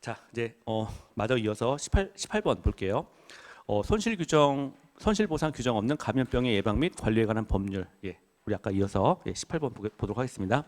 자, 이제 마저 이어서 18번 볼게요. 손실보상 규정 없는 감염병의 예방 및 관리에 관한 법률. 예, 우리 아까 이어서 18번 보도록 하겠습니다.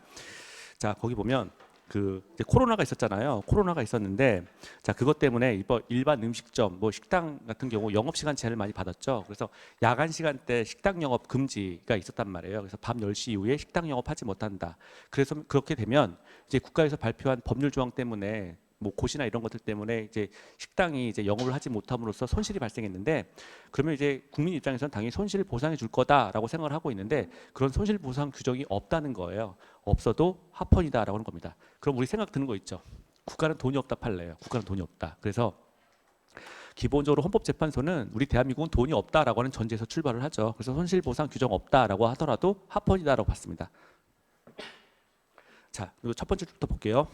자, 거기 보면 이제 코로나가 있었잖아요. 코로나가 있었는데, 자, 그것 때문에 일반 음식점, 뭐 식당 같은 경우 영업 시간 제한을 많이 받았죠. 그래서 야간 시간대 식당 영업 금지가 있었단 말이에요. 그래서 밤 10시 이후에 식당 영업하지 못한다. 그래서 그렇게 되면 이제 국가에서 발표한 법률 조항 때문에 뭐 고시나 이런 것들 때문에 이제 식당이 이제 영업을 하지 못함으로써 손실이 발생했는데, 그러면 이제 국민 입장에서는 당연히 손실을 보상해 줄 거다라고 생각을 하고 있는데, 그런 손실 보상 규정이 없다는 거예요. 없어도 합헌이다라고 하는 겁니다. 그럼 우리 생각 드는 거 있죠. 국가는 돈이 없다 판례예요. 국가는 돈이 없다. 그래서 기본적으로 헌법재판소는 우리 대한민국은 돈이 없다라고 하는 전제에서 출발을 하죠. 그래서 손실 보상 규정 없다라고 하더라도 합헌이다라고 봤습니다. 자, 그리고 첫 번째 줄부터 볼게요.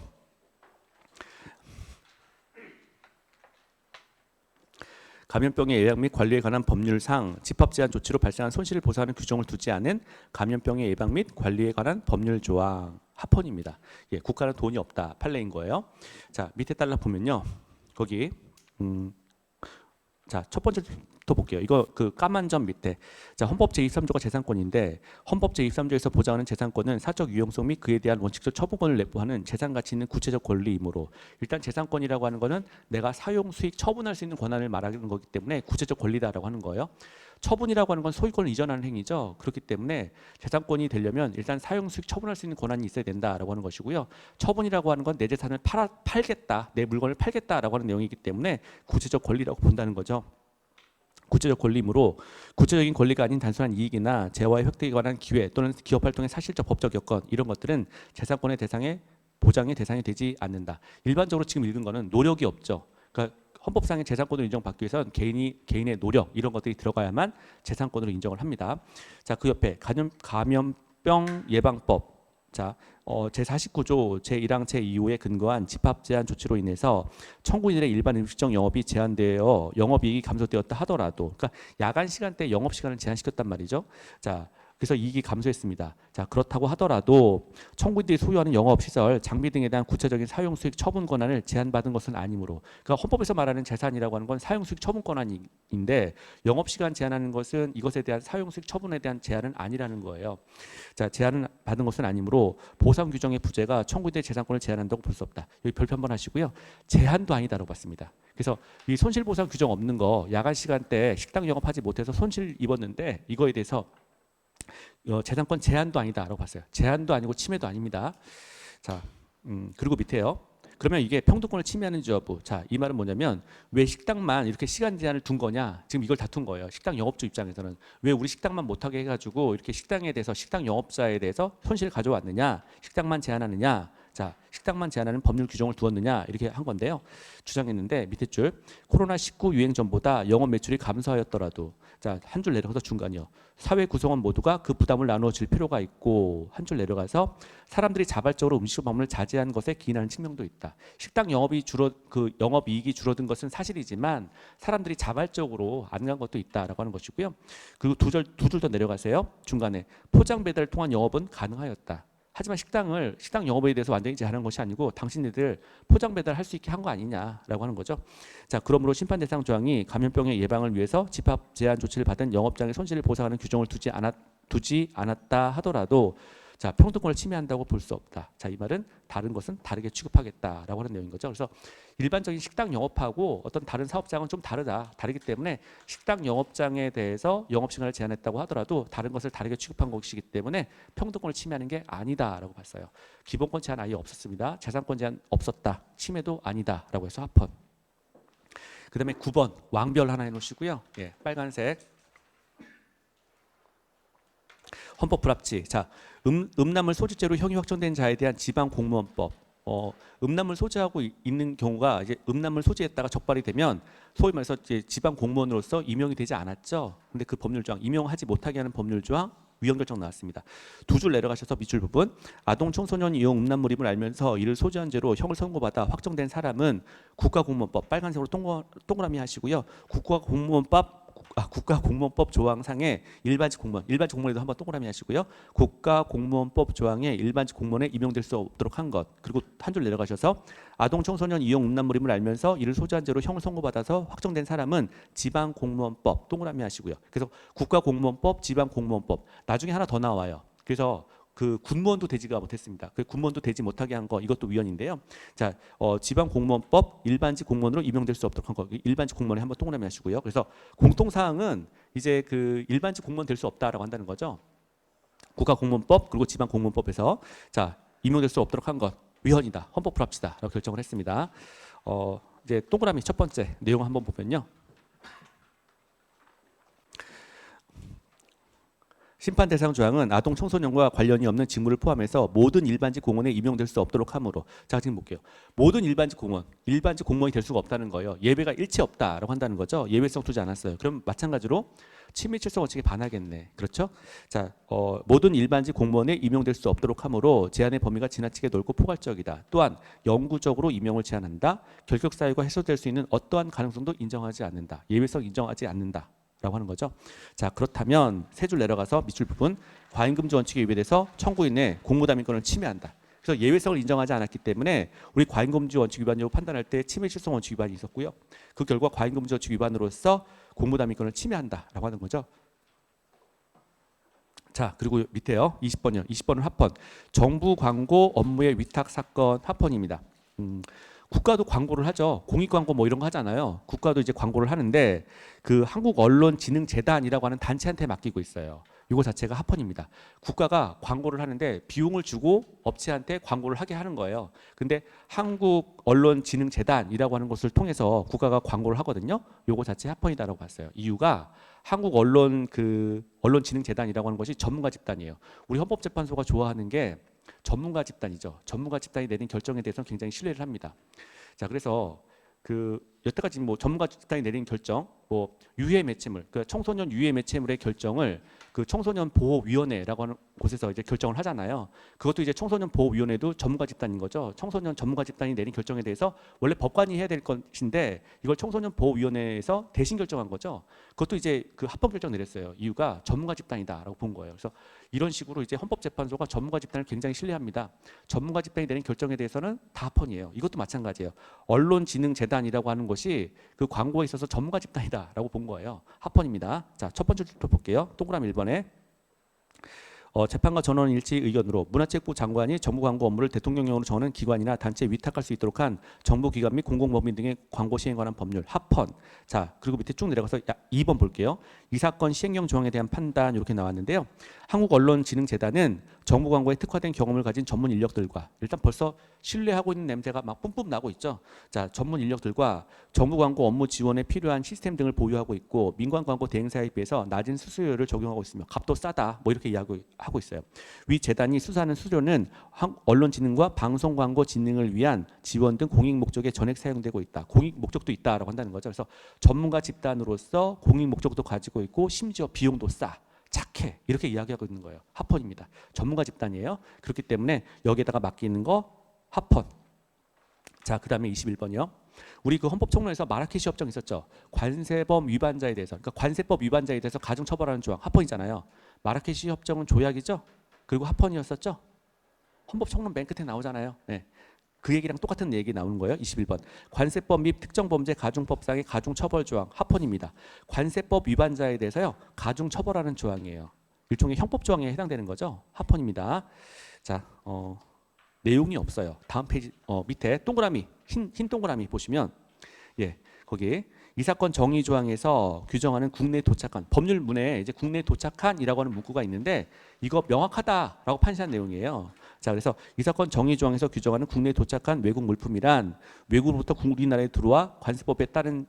감염병의 예방 및 관리에 관한 법률상 집합 제한 조치로 발생한 손실을 보상하는 규정을 두지 않은 감염병의 예방 및 관리에 관한 법률 조항 합헌입니다. 예, 국가는 돈이 없다 판례인 거예요. 자, 밑에 달라 보면요, 거기 자, 첫 번째부터 볼게요. 이거 까만 점 밑에, 자, 헌법 제23조가 재산권인데, 헌법 제23조에서 보장하는 재산권은 사적 유용성 및 그에 대한 원칙적 처분권을 내포하는 재산 가치 있는 구체적 권리이므로, 일단 재산권이라고 하는 거는 내가 사용 수익 처분할 수 있는 권한을 말하는 거기 때문에 구체적 권리다라고 하는 거예요. 처분이라고 하는 건 소유권을 이전하는 행위죠. 그렇기 때문에 재산권이 되려면 일단 사용 수익 처분할 수 있는 권한이 있어야 된다라고 하는 것이고요. 처분이라고 하는 건 내 재산을 팔겠다, 내 물건을 팔겠다라고 하는 내용이기 때문에 구체적 권리라고 본다는 거죠. 구체적 권리이므로 구체적인 권리가 아닌 단순한 이익이나 재화의 획득에 관한 기회 또는 기업 활동의 사실적 법적 여건, 이런 것들은 재산권의 보장의 대상이 되지 않는다. 일반적으로 지금 읽은 거는 노력이 없죠. 그러니까 헌법상의 재산권을 인정받기 위해서는 개인의 노력, 이런 것들이 들어가야만 재산권으로 인정을 합니다. 자, 그 옆에 감염병 예방법. 자, 제49조 제1항 제2호에 근거한 집합 제한 조치로 인해서 청구인들의 일반 음식점 영업이 제한되어 영업이익이 감소되었다 하더라도, 그러니까 야간 시간대 영업 시간을 제한시켰단 말이죠. 자, 그래서 이익이 감소했습니다. 자, 그렇다고 하더라도 청구인들이 소유하는 영업시설, 장비 등에 대한 구체적인 사용수익 처분 권한을 제한받은 것은 아니므로, 그러니까 헌법에서 말하는 재산이라고 하는 건 사용수익 처분 권한인데, 영업시간 제한하는 것은 이것에 대한 사용수익 처분에 대한 제한은 아니라는 거예요. 자, 제한을 받은 것은 아니므로 보상 규정의 부재가 청구인들의 재산권을 제한한다고 볼 수 없다. 여기 별표 한번 하시고요. 제한도 아니다라고 봤습니다. 그래서 이 손실보상 규정 없는 거, 야간 시간대 식당 영업하지 못해서 손실 입었는데 이거에 대해서 재산권 제한도 아니다라고 봤어요. 제한도 아니고 침해도 아닙니다. 자, 그리고 밑에요. 그러면 이게 평등권을 침해하는지 여부. 자, 이 말은 뭐냐면 왜 식당만 이렇게 시간 제한을 둔 거냐. 지금 이걸 다툰 거예요. 식당 영업주 입장에서는 왜 우리 식당만 못하게 해가지고 이렇게 식당에 대해서, 식당 영업자에 대해서 손실을 가져왔느냐, 식당만 제한하느냐, 자, 식당만 제한하는 법률 규정을 두었느냐, 이렇게 한 건데요. 주장했는데 밑에 줄, 코로나19 유행 전보다 영업 매출이 감소하였더라도, 자, 한 줄 내려가서 중간이요. 사회 구성원 모두가 그 부담을 나누어질 필요가 있고, 한 줄 내려가서 사람들이 자발적으로 음식 방문을 자제한 것에 기인하는 측면도 있다. 식당 영업이익이 줄어든 것은 사실이지만 사람들이 자발적으로 안 간 것도 있다라고 하는 것이고요. 그리고 두 줄 더 내려가세요. 중간에 포장 배달을 통한 영업은 가능하였다. 하지만 식당 영업에 대해서 완전히 제한한 것이 아니고 당신네들 포장 배달 할 수 있게 한 거 아니냐라고 하는 거죠. 자, 그러므로 심판 대상 조항이 감염병의 예방을 위해서 집합 제한 조치를 받은 영업장의 손실을 보상하는 규정을 두지 않았다 하더라도, 자, 평등권을 침해한다고 볼 수 없다. 자, 이 말은 다른 것은 다르게 취급하겠다라고 하는 내용인 거죠. 그래서 일반적인 식당 영업하고 어떤 다른 사업장은 좀 다르기 때문에 식당 영업장에 대해서 영업 시간을 제한했다고 하더라도 다른 것을 다르게 취급한 것이기 때문에 평등권을 침해하는 게 아니다라고 봤어요. 기본권 제한 아예 없었습니다. 재산권 제한 없었다. 침해도 아니다라고 해서 합헌. 그다음에 9번 왕별 하나 해놓으시고요. 예, 빨간색. 헌법 불합치. 자, 음란물 소지죄로 형이 확정된 자에 대한 지방공무원법. 음란물 소지하고 있는 경우가 이제 음란물 소지했다가 적발이 되면 소위 말해서 이제 지방공무원으로서 임용이 되지 않았죠. 근데 그 법률 조항, 임용하지 못하게 하는 법률 조항 위헌 결정 나왔습니다. 두 줄 내려가셔서 밑줄 부분, 아동 청소년 이용 음란물임을 알면서 이를 소지한 죄로 형을 선고받아 확정된 사람은 국가공무원법, 빨간색으로 동그라미 하시고요. 국가공무원법 국가공무원법 조항상의 일반직 공무원에도 한번 동그라미 하시고요. 국가공무원법 조항에 일반직 공무원에 임용될 수 없도록 한 것. 그리고 한 줄 내려가셔서 아동 청소년 이용 음란물임을 알면서 이를 소지한 죄로 형을 선고받아서 확정된 사람은 지방공무원법 동그라미 하시고요. 그래서 국가공무원법, 지방공무원법 나중에 하나 더 나와요. 그래서 그 군무원도 되지가 못했습니다. 그 군무원도 되지 못하게 한 거 이것도 위헌인데요. 자, 지방공무원법 일반직 공무원으로 임용될 수 없도록 한 거 일반직 공무원에 한번 동그라미 하시고요. 그래서 공통사항은 이제 그 일반직 공무원 될 수 없다라고 한다는 거죠. 국가공무원법 그리고 지방공무원법에서 자 임용될 수 없도록 한 것 위헌이다. 헌법 불합치다라고 결정을 했습니다. 이제 동그라미 첫 번째 내용 한번 보면요. 심판 대상 조항은 아동 청소년과 관련이 없는 직무를 포함해서 모든 일반직 공무원에 임용될 수 없도록 하므로 자 지금 볼게요. 모든 일반직 공무원이 될 수가 없다는 거예요. 예외가 일체 없다라고 한다는 거죠. 예외성 두지 않았어요. 그럼 마찬가지로 친밀질서 원칙에 반하겠네. 그렇죠? 자, 모든 일반직 공무원에 임용될 수 없도록 하므로 제한의 범위가 지나치게 넓고 포괄적이다. 또한 영구적으로 임용을 제한한다. 결격 사유가 해소될 수 있는 어떠한 가능성도 인정하지 않는다. 예외성 인정하지 않는다. 라고 하는 거죠. 자, 그렇다면 세 줄 내려가서 밑줄 부분 과잉금지 원칙에 위배돼서 청구인의 공무담임권을 침해한다. 그래서 예외성을 인정하지 않았기 때문에 우리 과잉금지 원칙 위반으로 판단할 때 침해실성 원칙 위반이 있었고요. 그 결과 과잉금지 원칙 위반으로서 공무담임권을 침해한다라고 하는 거죠. 자, 그리고 밑에요. 20번이요. 20번은 합헌. 정부 광고 업무의 위탁 사건 합헌입니다. 국가도 광고를 하죠. 공익 광고 뭐 이런 거 하잖아요. 국가도 이제 광고를 하는데 그 한국언론진흥재단이라고 하는 단체한테 맡기고 있어요. 이거 자체가 합헌입니다. 국가가 광고를 하는데 비용을 주고 업체한테 광고를 하게 하는 거예요. 근데 한국언론진흥재단이라고 하는 것을 통해서 국가가 광고를 하거든요. 이거 자체 합헌이다라고 봤어요. 이유가 언론진흥재단이라고 하는 것이 전문가 집단이에요. 우리 헌법재판소가 좋아하는 게 전문가 집단이죠. 전문가 집단이 내린 결정에 대해서는 굉장히 신뢰를 합니다. 자, 그래서 그 여태까지 뭐 전문가 집단이 내린 결정, 뭐 유해 매체물, 그 청소년 유해 매체물의 결정을 그 청소년 보호위원회라고 하는 곳에서 이제 결정을 하잖아요. 그것도 이제 청소년 보호위원회도 전문가 집단인 거죠. 청소년 전문가 집단이 내린 결정에 대해서 원래 법관이 해야 될 것인데 이걸 청소년 보호위원회에서 대신 결정한 거죠. 그것도 이제 그 합법 결정 내렸어요. 이유가 전문가 집단이다라고 본 거예요. 그래서 이런 식으로 이제 헌법재판소가 전문가 집단을 굉장히 신뢰합니다. 전문가 집단이 내린 결정에 대해서는 다 합헌이에요. 이것도 마찬가지예요. 언론진흥재단이라고 하는 것이 그 광고에 있어서 전문가 집단이다라고 본 거예요. 합헌입니다. 자, 첫 번째 줄부터 볼게요. 동그라미 1번에 재판과 전원 일치 의견으로 문화체육부 장관이 정부 광고 업무를 대통령령으로 정하는 기관이나 단체에 위탁할 수 있도록 한 정부기관 및 공공법인 등의 광고 시행에 관한 법률 합헌. 자, 그리고 밑에 쭉 내려가서 2번 볼게요. 이 사건 시행령 조항에 대한 판단 이렇게 나왔는데요. 한국언론진흥재단은 정부 광고에 특화된 경험을 가진 전문 인력들과 일단 벌써 신뢰하고 있는 냄새가 막 뿜뿜 나고 있죠. 자, 전문 인력들과 정부 광고 업무 지원에 필요한 시스템 등을 보유하고 있고 민관 광고 대행사에 비해서 낮은 수수료를 적용하고 있으며 값도 싸다. 뭐 이렇게 이야기하고 있어요. 위 재단이 수사하는 수수료는 언론진흥과 방송광고 진흥을 위한 지원 등 공익 목적에 전액 사용되고 있다. 공익 목적도 있다라고 한다는 거죠. 그래서 전문가 집단으로서 공익 목적도 가지고 있고 심지어 비용도 싸. 착해 이렇게 이야기하고 있는 거예요. 합헌입니다. 전문가 집단이에요. 그렇기 때문에 여기에다가 맡기는 거 합헌. 자, 그 다음에 21번이요. 우리 그 헌법총론에서 마라케시 협정 있었죠. 관세법 위반자에 대해서, 그러니까 관세법 위반자에 대해서 가중 처벌하는 조항 합헌이잖아요. 마라케시 협정은 조약이죠. 그리고 합헌이었었죠. 헌법총론 맨 끝에 나오잖아요. 네. 그 얘기랑 똑같은 얘기 나오는 거예요. 21번. 관세법 및 특정범죄 가중법상의 가중처벌 조항 합헌입니다. 관세법 위반자에 대해서요. 가중처벌하는 조항이에요. 일종의 형법 조항에 해당되는 거죠. 합헌입니다. 자, 내용이 없어요. 다음 페이지 밑에 동그라미 흰 동그라미 보시면 예, 거기 이 사건 정의 조항에서 규정하는 국내에 도착한 법률문에 이제 국내에 도착한이라고 하는 문구가 있는데 이거 명확하다라고 판시한 내용이에요. 자, 그래서 이 사건 정의 조항에서 규정하는 국내에 도착한 외국 물품이란 외국으로부터 우리나라에 들어와 관세법에 따른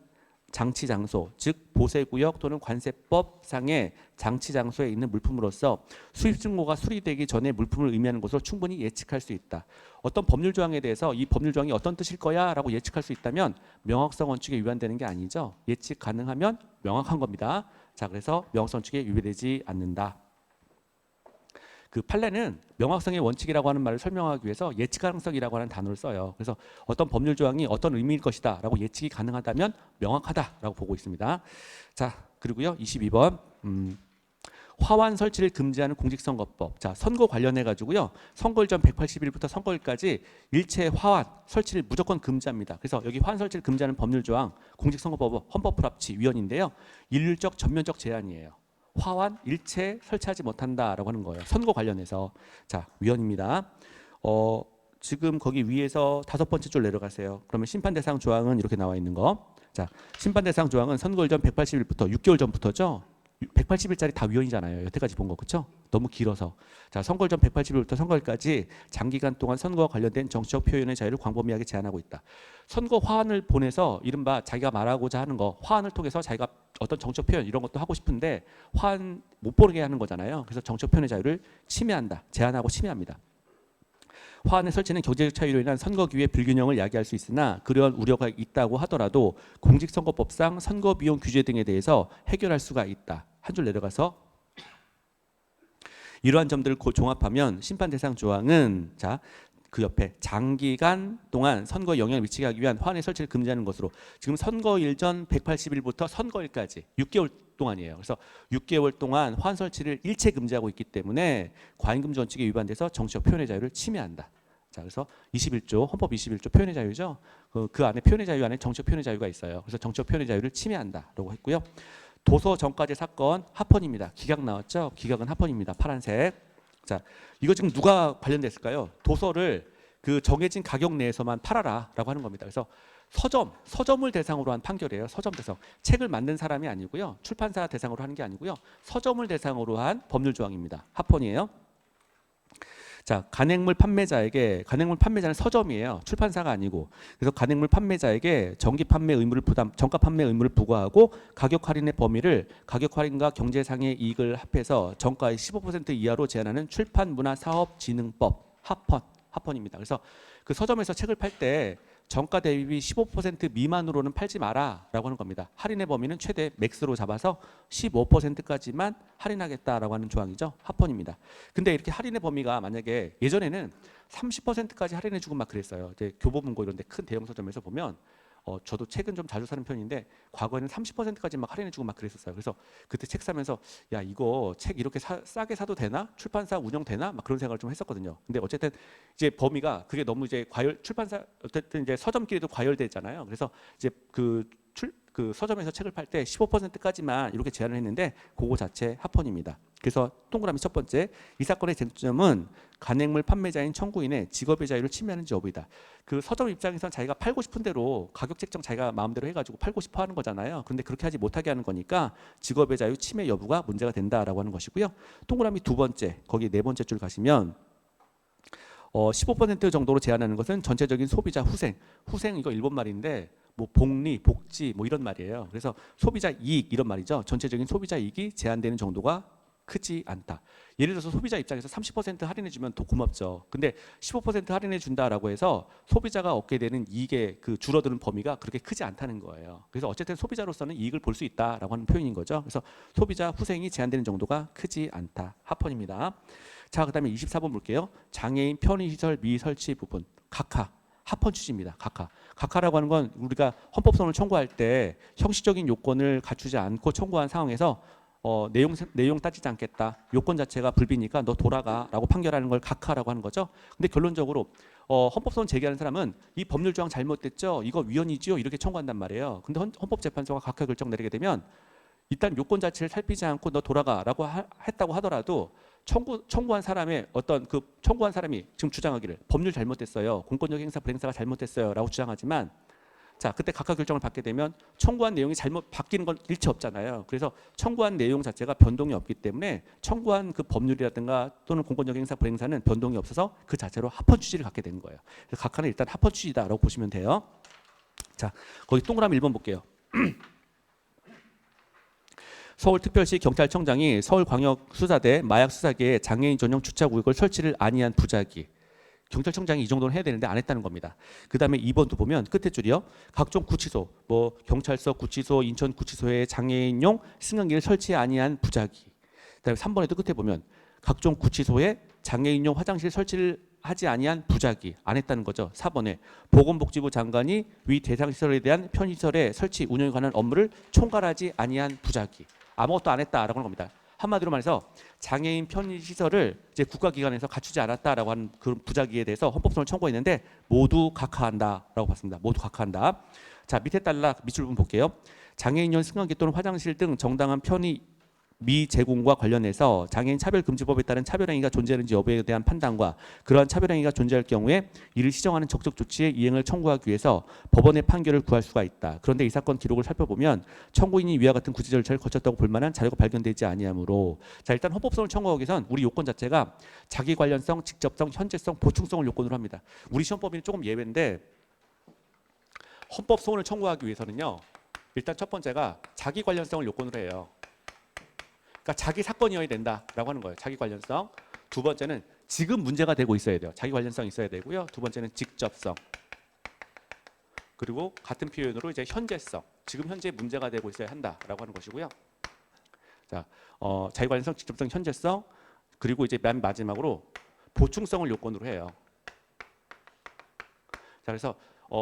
장치 장소, 즉 보세구역 또는 관세법상의 장치 장소에 있는 물품으로서 수입 증거가 수리되기 전에 물품을 의미하는 것으로 충분히 예측할 수 있다. 어떤 법률 조항에 대해서 이 법률 조항이 어떤 뜻일 거야라고 예측할 수 있다면 명확성 원칙에 위반되는 게 아니죠. 예측 가능하면 명확한 겁니다. 자, 그래서 명확성 원칙에 위배되지 않는다. 그 판례는 명확성의 원칙이라고 하는 말을 설명하기 위해서 예측 가능성이라고 하는 단어를 써요. 그래서 어떤 법률 조항이 어떤 의미일 것이다 라고 예측이 가능하다면 명확하다라고 보고 있습니다. 자, 그리고요 22번 화환 설치를 금지하는 공직선거법. 자, 선거 관련해 가지고요. 선거일 전 180일부터 선거일까지 일체 화환 설치를 무조건 금지합니다. 그래서 여기 화환 설치를 금지하는 법률 조항 공직선거법 헌법불합치 위헌인데요. 일률적 전면적 제한이에요. 화환 일체 설치하지 못한다라고 하는 거예요. 선거 관련해서. 자, 위헌입니다. 지금 거기 위에서 5번째 줄 내려가세요. 그러면 심판 대상 조항은 이렇게 나와 있는 거. 자, 심판 대상 조항은 선거일 전 180일부터 6개월 전부터죠. 180일짜리 다 위헌이잖아요. 여태까지 본 거 그렇죠? 너무 길어서. 자, 선거일 전 180일부터 선거일까지 장기간 동안 선거와 관련된 정치적 표현의 자유를 광범위하게 제한하고 있다. 선거 화환을 보내서 이른바 자기가 말하고자 하는 거 화환을 통해서 자기가 어떤 정치적 표현 이런 것도 하고 싶은데 화환 못 보게 하는 거잖아요. 그래서 정치적 표현의 자유를 침해한다. 제한하고 침해합니다. 화환의 설치는 경제적 차이로 인한 선거 기회 불균형을 야기할 수 있으나 그러한 우려가 있다고 하더라도 공직선거법상 선거 비용 규제 등에 대해서 해결할 수가 있다. 한 줄 내려가서 이러한 점들을 종합하면 심판 대상 조항은 자, 그 옆에 장기간 동안 선거에 영향을 미치게 하기 위한 화환의 설치를 금지하는 것으로 지금 선거일 전 180일부터 선거일까지 6개월 동안이에요. 그래서 6개월 동안 화환 설치를 일체 금지하고 있기 때문에 과잉금지 원칙에 위반돼서 정치적 표현의 자유를 침해한다. 자, 그래서 21조 헌법 21조 표현의 자유죠. 그 안에 표현의 자유 안에 정치적 표현의 자유가 있어요. 그래서 정치적 표현의 자유를 침해한다라고 했고요. 도서 정가제 사건 합헌입니다. 기각 나왔죠? 기각은 합헌입니다. 파란색. 자, 이거 지금 누가 관련됐을까요? 도서를 그 정해진 가격 내에서만 팔아라라고 하는 겁니다. 그래서 서점을 대상으로 한 판결이에요. 서점 대상. 책을 만든 사람이 아니고요. 출판사 대상으로 하는 게 아니고요. 서점을 대상으로 한 법률 조항입니다. 합헌이에요. 자, 간행물 판매자는 서점이에요. 출판사가 아니고. 그래서 간행물 판매자에게 정가 판매 의무를 부과하고 가격 할인의 범위를 가격 할인과 경제상의 이익을 합해서 정가의 15% 이하로 제한하는 출판문화사업진흥법 합헌입니다. 그래서 그 서점에서 책을 팔 때 정가 대비 15% 미만으로는 팔지 마라라고 하는 겁니다. 할인의 범위는 최대 맥스로 잡아서 15%까지만 할인하겠다라고 하는 조항이죠. 합헌입니다. 근데 이렇게 할인의 범위가 만약에 예전에는 30%까지 할인해주고 막 그랬어요. 이제 교보문고 이런 데 큰 대형 서점에서 보면 저도 책은 좀 자주 사는 편인데 과거에는 30%까지 막 할인해주고 막 그랬었어요. 그래서 그때 책 사면서 야, 이거 책 이렇게 싸게 사도 되나? 출판사 운영되나? 막 그런 생각을 좀 했었거든요. 근데 어쨌든 이제 범위가 그게 너무 이제 출판사 어쨌든 이제 서점끼리도 과열되잖아요. 그래서 이제 그 서점에서 책을 팔 때 15%까지만 이렇게 제한을 했는데 그거 자체 합헌입니다. 그래서 동그라미 첫 번째, 이 사건의 쟁점은 간행물 판매자인 청구인의 직업의 자유를 침해하는 여부이다. 그 서점 입장에서는 자기가 팔고 싶은 대로 가격 책정 자기가 마음대로 해가지고 팔고 싶어 하는 거잖아요. 그런데 그렇게 하지 못하게 하는 거니까 직업의 자유 침해 여부가 문제가 된다라고 하는 것이고요. 동그라미 두 번째, 거기 네 번째 줄 가시면 15% 정도로 제한하는 것은 전체적인 소비자 후생 이거 일본 말인데 뭐 복리, 복지 뭐 이런 말이에요. 그래서 소비자 이익 이런 말이죠. 전체적인 소비자 이익이 제한되는 정도가 크지 않다. 예를 들어서 소비자 입장에서 30% 할인해 주면 더 고맙죠. 근데 15% 할인해 준다라고 해서 소비자가 얻게 되는 이익의 그 줄어드는 범위가 그렇게 크지 않다는 거예요. 그래서 어쨌든 소비자로서는 이익을 볼 수 있다라고 하는 표현인 거죠. 그래서 소비자 후생이 제한되는 정도가 크지 않다. 합헌입니다. 자, 그다음에 24번 볼게요. 장애인 편의시설 미설치 부분 각하 합헌 취지입니다. 각하라고 하는 건 우리가 헌법소원을 청구할 때 형식적인 요건을 갖추지 않고 청구한 상황에서 내용 따지지 않겠다. 요건 자체가 불비니까 너 돌아가라고 판결하는 걸 각하라고 하는 거죠. 근데 결론적으로 헌법소원 제기하는 사람은 이 법률 조항 잘못됐죠. 이거 위헌이지요. 이렇게 청구한단 말이에요. 근데 헌법재판소가 각하 결정 내리게 되면 일단 요건 자체를 살피지 않고 너 돌아가라고 했다고 하더라도 청구한 사람의 청구한 사람이 지금 주장하기를 법률 잘못됐어요. 공권력 행사 불행사가 잘못됐어요라고 주장하지만 자, 그때 각하 결정을 받게 되면 청구한 내용이 잘못 바뀌는 건 일체 없잖아요. 그래서 청구한 내용 자체가 변동이 없기 때문에 청구한 그 법률이라든가 또는 공권력 행사 불행사는 변동이 없어서 그 자체로 합헌 취지를 갖게 되는 거예요. 그래서 각하는 일단 합헌 취지다라고 보시면 돼요. 자, 거기 동그라미 1번 볼게요. 서울특별시 경찰청장이 서울광역수사대 마약수사계에 장애인 전용 주차구역을 설치를 안이한 부작위. 경찰청장이 이 정도는 해야 되는데 안 했다는 겁니다. 그 다음에 2번도 보면 끝에 줄이요. 각종 구치소, 뭐 경찰서 구치소, 인천 구치소에 장애인용 승강기를 설치 아니한 부작위. 그 다음에 3번에도 끝에 보면 각종 구치소에 장애인용 화장실 설치를 하지 아니한 부작위 안 했다는 거죠. 4번에 보건복지부 장관이 위 대상 시설에 대한 편의시설의 설치 운영에 관한 업무를 총괄하지 아니한 부작위 아무것도 안 했다라고 하는 겁니다. 한마디로 말해서 장애인 편의시설을 이제 국가기관에서 갖추지 않았다라고 하는 그 부작위에 대해서 헌법소원을 청구했는데 모두 각하한다라고 봤습니다. 모두 각하한다. 자, 밑에 딸락 밑줄 부분 볼게요. 장애인용 승강기 또는 화장실 등 정당한 편의 미제공과 관련해서 장애인 차별금지법에 따른 차별행위가 존재하는지 여부에 대한 판단과 그러한 차별행위가 존재할 경우에 이를 시정하는 적적 조치의 이행을 청구하기 위해서 법원의 판결을 구할 수가 있다. 그런데 이 사건 기록을 살펴보면 청구인이 위와 같은 구제 절차를 거쳤다고 볼 만한 자료가 발견되지 아니하므로 자 일단 헌법소원을 청구하기 위해선 우리 요건 자체가 자기 관련성, 직접성, 현재성, 보충성을 요건으로 합니다. 우리 시험법에는 조금 예외인데 헌법소원을 청구하기 위해서는요. 일단 첫 번째가 자기 관련성을 요건으로 해요. 그러니까 자기 사건이어야 된다라고 하는 거예요. 자기 관련성. 두 번째는 지금 문제가 되고 있어야 돼요. 자기 관련성 있어야 되고요. 두 번째는 직접성. 그리고 같은 표현으로 이제 현재성. 지금 현재 문제가 되고 있어야 한다라고 하는 것이고요. 자, 자기 관련성, 직접성, 현재성. 그리고 이제 맨 마지막으로 보충성을 요건으로 해요. 자, 그래서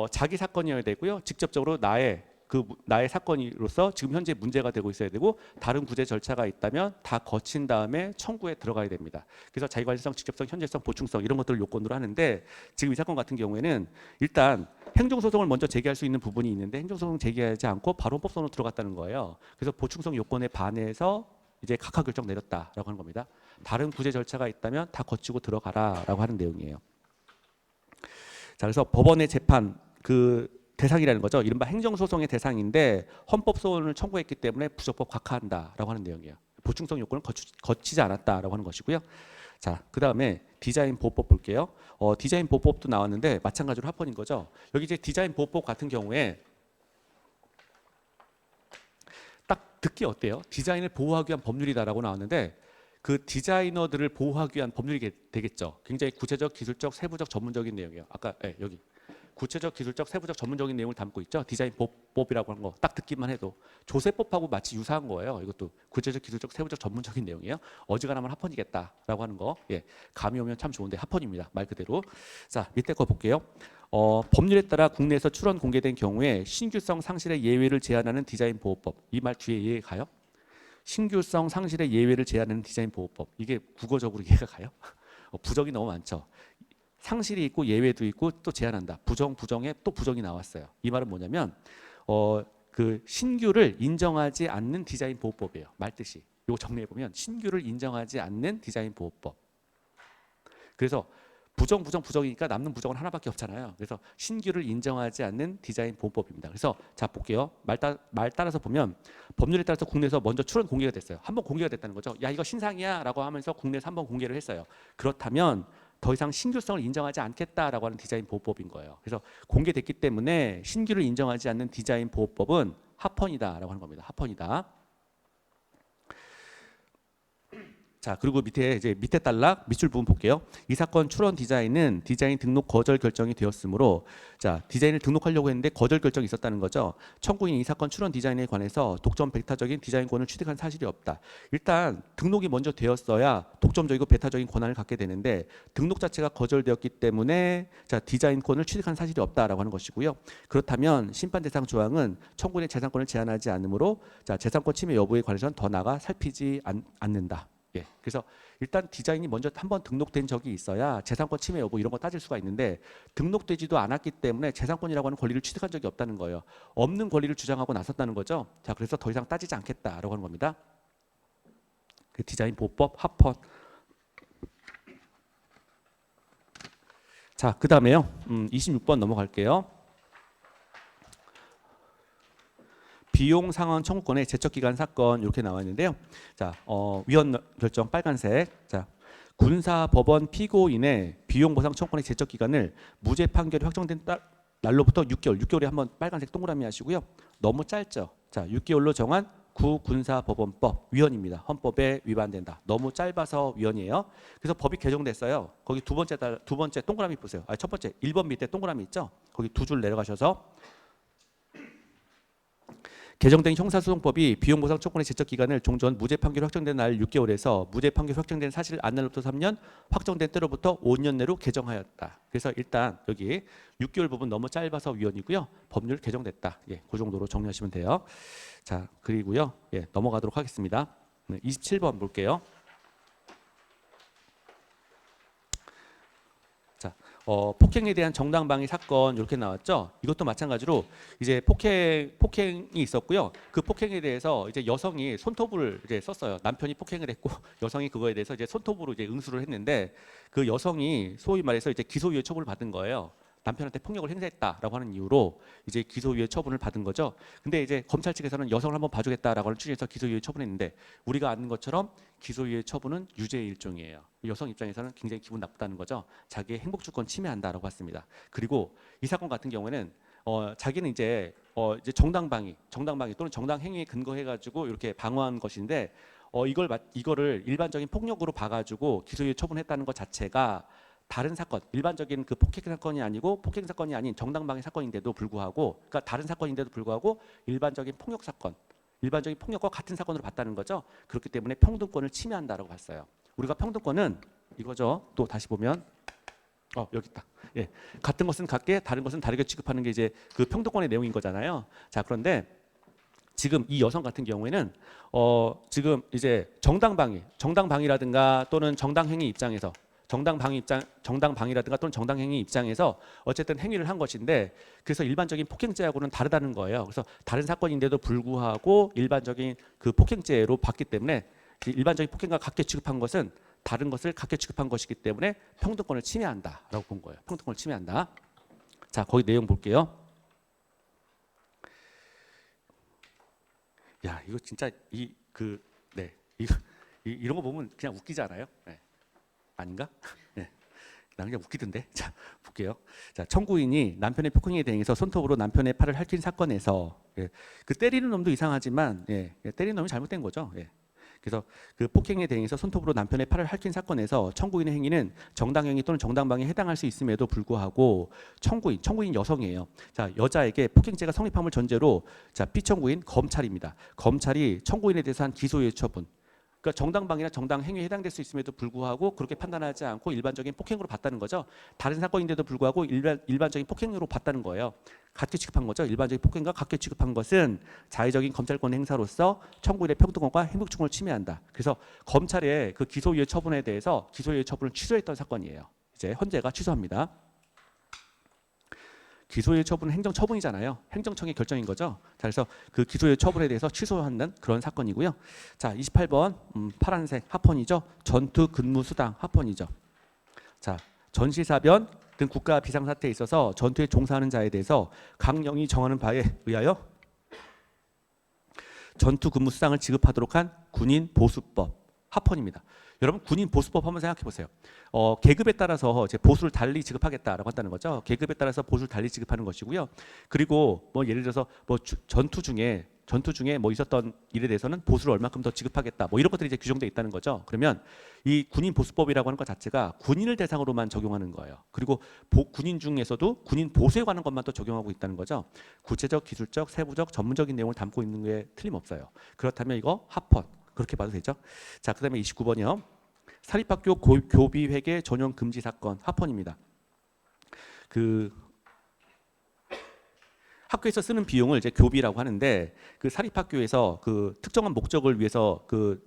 자기 사건이어야 되고요. 직접적으로 나의 사건으로서 지금 현재 문제가 되고 있어야 되고 다른 구제 절차가 있다면 다 거친 다음에 청구에 들어가야 됩니다. 그래서 자기관리성, 직접성, 현재성, 보충성 이런 것들을 요건으로 하는데 지금 이 사건 같은 경우에는 일단 행정소송을 먼저 제기할 수 있는 부분이 있는데 행정소송 제기하지 않고 바로 헌법소원으로 들어갔다는 거예요. 그래서 보충성 요건에 반해서 이제 각하 결정 내렸다라고 하는 겁니다. 다른 구제 절차가 있다면 다 거치고 들어가라라고 하는 내용이에요. 자, 그래서 법원의 재판 대상이라는 거죠. 이른바 행정소송의 대상인데 헌법소원을 청구했기 때문에 부적법 각하한다라고 하는 내용이에요. 보충성 요건을 거치지 않았다라고 하는 것이고요. 자, 그 다음에 디자인 보호법 볼게요. 디자인 보호법도 나왔는데 마찬가지로 합헌인 거죠. 여기 이제 디자인 보호법 같은 경우에 딱 듣기 어때요? 디자인을 보호하기 위한 법률이다라고 나왔는데 그 디자이너들을 보호하기 위한 법률이 되겠죠. 굉장히 구체적, 기술적, 세부적, 전문적인 내용이에요. 아까 여기. 구체적, 기술적, 세부적, 전문적인 내용을 담고 있죠. 디자인 보호법이라고 하는 거 딱 듣기만 해도 조세법하고 마치 유사한 거예요. 이것도 구체적, 기술적, 세부적, 전문적인 내용이에요. 어지간하면 합헌이겠다라고 하는 거. 예, 감이 오면 참 좋은데 합헌입니다. 말 그대로. 자, 밑에 거 볼게요. 법률에 따라 국내에서 출원 공개된 경우에 신규성 상실의 예외를 제한하는 디자인 보호법. 이 말 뒤에 이해 가요? 신규성 상실의 예외를 제한하는 디자인 보호법. 이게 국어적으로 이해가 가요? 부정이 너무 많죠. 상실이 있고 예외도 있고 또 제한한다. 부정에 또 부정이 나왔어요. 이 말은 뭐냐면 그 신규를 인정하지 않는 디자인 보호법이에요. 말뜻이. 이거 정리해 보면 신규를 인정하지 않는 디자인 보호법. 그래서 부정이니까 남는 부정은 하나밖에 없잖아요. 그래서 신규를 인정하지 않는 디자인 보호법입니다. 그래서 자 볼게요. 말 따라서 보면 법률에 따라서 국내에서 먼저 출원 공개가 됐어요. 한번 공개가 됐다는 거죠. 야 이거 신상이야라고 하면서 국내에서 한번 공개를 했어요. 그렇다면 더 이상 신규성을 인정하지 않겠다라고 하는 디자인 보호법인 거예요. 그래서 공개됐기 때문에 신규를 인정하지 않는 디자인 보호법은 합헌이다라고 하는 겁니다. 합헌이다. 자, 그리고 밑에 단락 밑줄 부분 볼게요. 이 사건 출원 디자인은 디자인 등록 거절 결정이 되었으므로 자, 디자인을 등록하려고 했는데 거절 결정이 있었다는 거죠. 청구인이 이 사건 출원 디자인에 관해서 독점 배타적인 디자인권을 취득한 사실이 없다. 일단 등록이 먼저 되었어야 독점적이고 배타적인 권한을 갖게 되는데 등록 자체가 거절되었기 때문에 자, 디자인권을 취득한 사실이 없다라고 하는 것이고요. 그렇다면 심판 대상 조항은 청구인의 재산권을 제한하지 않으므로 자, 재산권 침해 여부에 관해서는 더 나아가 살피지 않는다. 예, 그래서 일단 디자인이 먼저 한번 등록된 적이 있어야 재산권 침해 여부 이런 거 따질 수가 있는데 등록되지도 않았기 때문에 재산권이라고 하는 권리를 취득한 적이 없다는 거예요. 없는 권리를 주장하고 나섰다는 거죠. 자, 그래서 더 이상 따지지 않겠다라고 하는 겁니다. 그 디자인 보호법 합헌. 자, 그 다음에요. 26번 넘어갈게요. 비용 상환 청구권의 제척기간 사건 이렇게 나와 있는데요. 자, 위헌 결정 빨간색. 자, 군사법원 피고인의 비용 보상 청구권의 제척기간을 무죄 판결이 확정된 날로부터 6개월에 한번 빨간색 동그라미 하시고요. 너무 짧죠. 자, 6개월로 정한 군사법원법 위헌입니다. 헌법에 위반된다. 너무 짧아서 위헌이에요. 그래서 법이 개정됐어요. 거기 두 번째 동그라미 보세요. 첫 번째 1번 밑에 동그라미 있죠. 거기 두 줄 내려가셔서 개정된 형사소송법이 비용보상 청구의 제적 기간을 종전 무죄 판결 확정된 날 6개월에서 무죄 판결 확정된 사실 안 날로부터 3년, 확정된 때로부터 5년 내로 개정하였다. 그래서 일단 여기 6개월 부분 너무 짧아서 위헌이고요. 법률 개정됐다. 예, 그 정도로 정리하시면 돼요. 자, 그리고요. 예, 넘어가도록 하겠습니다. 27번 볼게요. 자, 폭행에 대한 정당방위 사건 이렇게 나왔죠. 이것도 마찬가지로 이제 폭행이 있었고요. 그 폭행에 대해서 이제 여성이 손톱을 이제 썼어요. 남편이 폭행을 했고 여성이 그거에 대해서 이제 손톱으로 이제 응수를 했는데 그 여성이 소위 말해서 이제 기소유예 처분을 받은 거예요. 남편한테 폭력을 행사했다라고 하는 이유로 이제 기소유예 처분을 받은 거죠. 근데 이제 검찰 측에서는 여성을 한번 봐주겠다라고 하는 취지에서 기소유예 처분했는데 우리가 아는 것처럼 기소유예 처분은 유죄의 일종이에요. 여성 입장에서는 굉장히 기분 나쁘다는 거죠. 자기의 행복주권 침해한다라고 했습니다. 그리고 이 사건 같은 경우에는 자기는 이제 정당방위 또는 정당행위에 근거해가지고 이렇게 방어한 것인데 이거를 일반적인 폭력으로 봐가지고 기소유예 처분했다는 것 자체가 다른 사건, 일반적인 그 폭행 사건이 아니고 폭행 사건이 아닌 정당방위 사건인데도 불구하고, 그러니까 다른 사건인데도 불구하고 일반적인 폭력 사건, 일반적인 폭력과 같은 사건으로 봤다는 거죠. 그렇기 때문에 평등권을 침해한다라고 봤어요. 우리가 평등권은 이거죠. 또 다시 보면 여기 있다. 예, 같은 것은 같게, 다른 것은 다르게 취급하는 게 이제 그 평등권의 내용인 거잖아요. 자, 그런데 지금 이 여성 같은 경우에는 지금 이제 정당방위라든가 또는 정당행위 입장에서 정당방위라든가 또는 정당행위 입장에서 어쨌든 행위를 한 것인데 그래서 일반적인 폭행죄하고는 다르다는 거예요. 그래서 다른 사건인데도 불구하고 일반적인 그 폭행죄로 봤기 때문에 일반적인 폭행과 같게 취급한 것은 다른 것을 같게 취급한 것이기 때문에 평등권을 침해한다라고 본 거예요. 평등권을 침해한다. 자, 거기 내용 볼게요. 야, 이거 진짜 이런 거 보면 그냥 웃기지 않아요? 네. 아닌가? 네. 나 그냥 웃기던데. 자, 볼게요. 자, 청구인이 남편의 폭행에 대해서 손톱으로 남편의 팔을 핥힌 사건에서 그 때리는 놈도 이상하지만 때리는 놈이 잘못된 거죠. 그래서 그 폭행에 대해서 손톱으로 남편의 팔을 핥힌 사건에서 청구인의 행위는 정당행위 또는 정당방위에 해당할 수 있음에도 불구하고 청구인 여성이에요. 자, 여자에게 폭행죄가 성립함을 전제로 자, 피청구인 검찰입니다. 검찰이 청구인에 대해서 한 기소유예 처분, 그러니까 정당방위나 정당행위에 해당될 수 있음에도 불구하고 그렇게 판단하지 않고 일반적인 폭행으로 봤다는 거죠. 다른 사건인데도 불구하고 일반적인 폭행으로 봤다는 거예요. 같게 취급한 거죠. 일반적인 폭행과 같게 취급한 것은 자의적인 검찰권 행사로서 청구인의 평등권과 행복주권을 침해한다. 그래서 검찰의 그 기소유예 처분에 대해서 기소유예 처분을 취소했던 사건이에요. 이제 헌재가 취소합니다. 기소유예 처분은 행정처분이잖아요. 행정청의 결정인 거죠. 자, 그래서 그 기소유예 처분에 대해서 취소하는 그런 사건이고요. 자, 28번 파란색 합헌이죠. 전투 근무 수당 합헌이죠. 자, 전시사변 등 국가 비상사태에 있어서 전투에 종사하는 자에 대해서 강령이 정하는 바에 의하여 전투 근무 수당을 지급하도록 한 군인 보수법 합헌입니다. 여러분 군인 보수법 한번 생각해 보세요. 계급에 따라서 이제 보수를 달리 지급하겠다라고 한다는 거죠. 계급에 따라서 보수를 달리 지급하는 것이고요. 그리고 뭐 예를 들어서 뭐 전투 중에 뭐 있었던 일에 대해서는 보수를 얼마큼 더 지급하겠다. 뭐 이런 것들이 이제 규정돼 있다는 거죠. 그러면 이 군인 보수법이라고 하는 것 자체가 군인을 대상으로만 적용하는 거예요. 그리고 군인 중에서도 군인 보수에 관한 것만 또 적용하고 있다는 거죠. 구체적, 기술적, 세부적, 전문적인 내용을 담고 있는 게 틀림없어요. 그렇다면 이거 합헌. 그렇게 봐도 되죠. 자, 그다음에 29번이요. 사립학교 교비 회계 전용 금지 사건 합헌입니다. 그 학교에서 쓰는 비용을 이제 교비라고 하는데 그 사립학교에서 그 특정한 목적을 위해서 그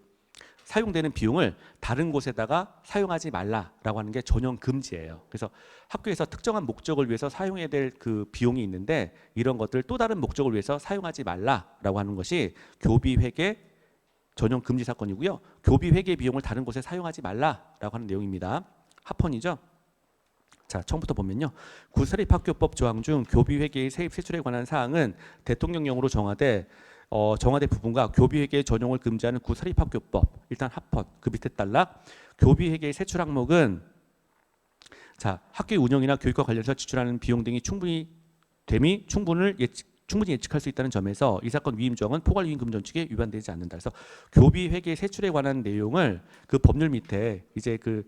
사용되는 비용을 다른 곳에다가 사용하지 말라라고 하는 게 전용 금지예요. 그래서 학교에서 특정한 목적을 위해서 사용해야 될 그 비용이 있는데 이런 것들 또 다른 목적을 위해서 사용하지 말라라고 하는 것이 교비 회계 전용 금지 사건이고요. 교비 회계 비용을 다른 곳에 사용하지 말라라고 하는 내용입니다. 합헌이죠. 자, 처음부터 보면요. 구사립학교법 조항 중 교비 회계의 세입 세출에 관한 사항은 대통령령으로 정하되 부분과 교비 회계의 전용을 금지하는 구사립학교법 일단 합헌. 그 밑에 딸락 교비 회계의 세출 항목은 자, 학교의 운영이나 교육과 관련해서 지출하는 비용 등이 충분히 예측할 수 있다는 점에서 이 사건 위임 조항은 포괄 위임 금전칙에 위반되지 않는다. 그래서 교비 회계 세출에 관한 내용을 그 법률 밑에 이제 그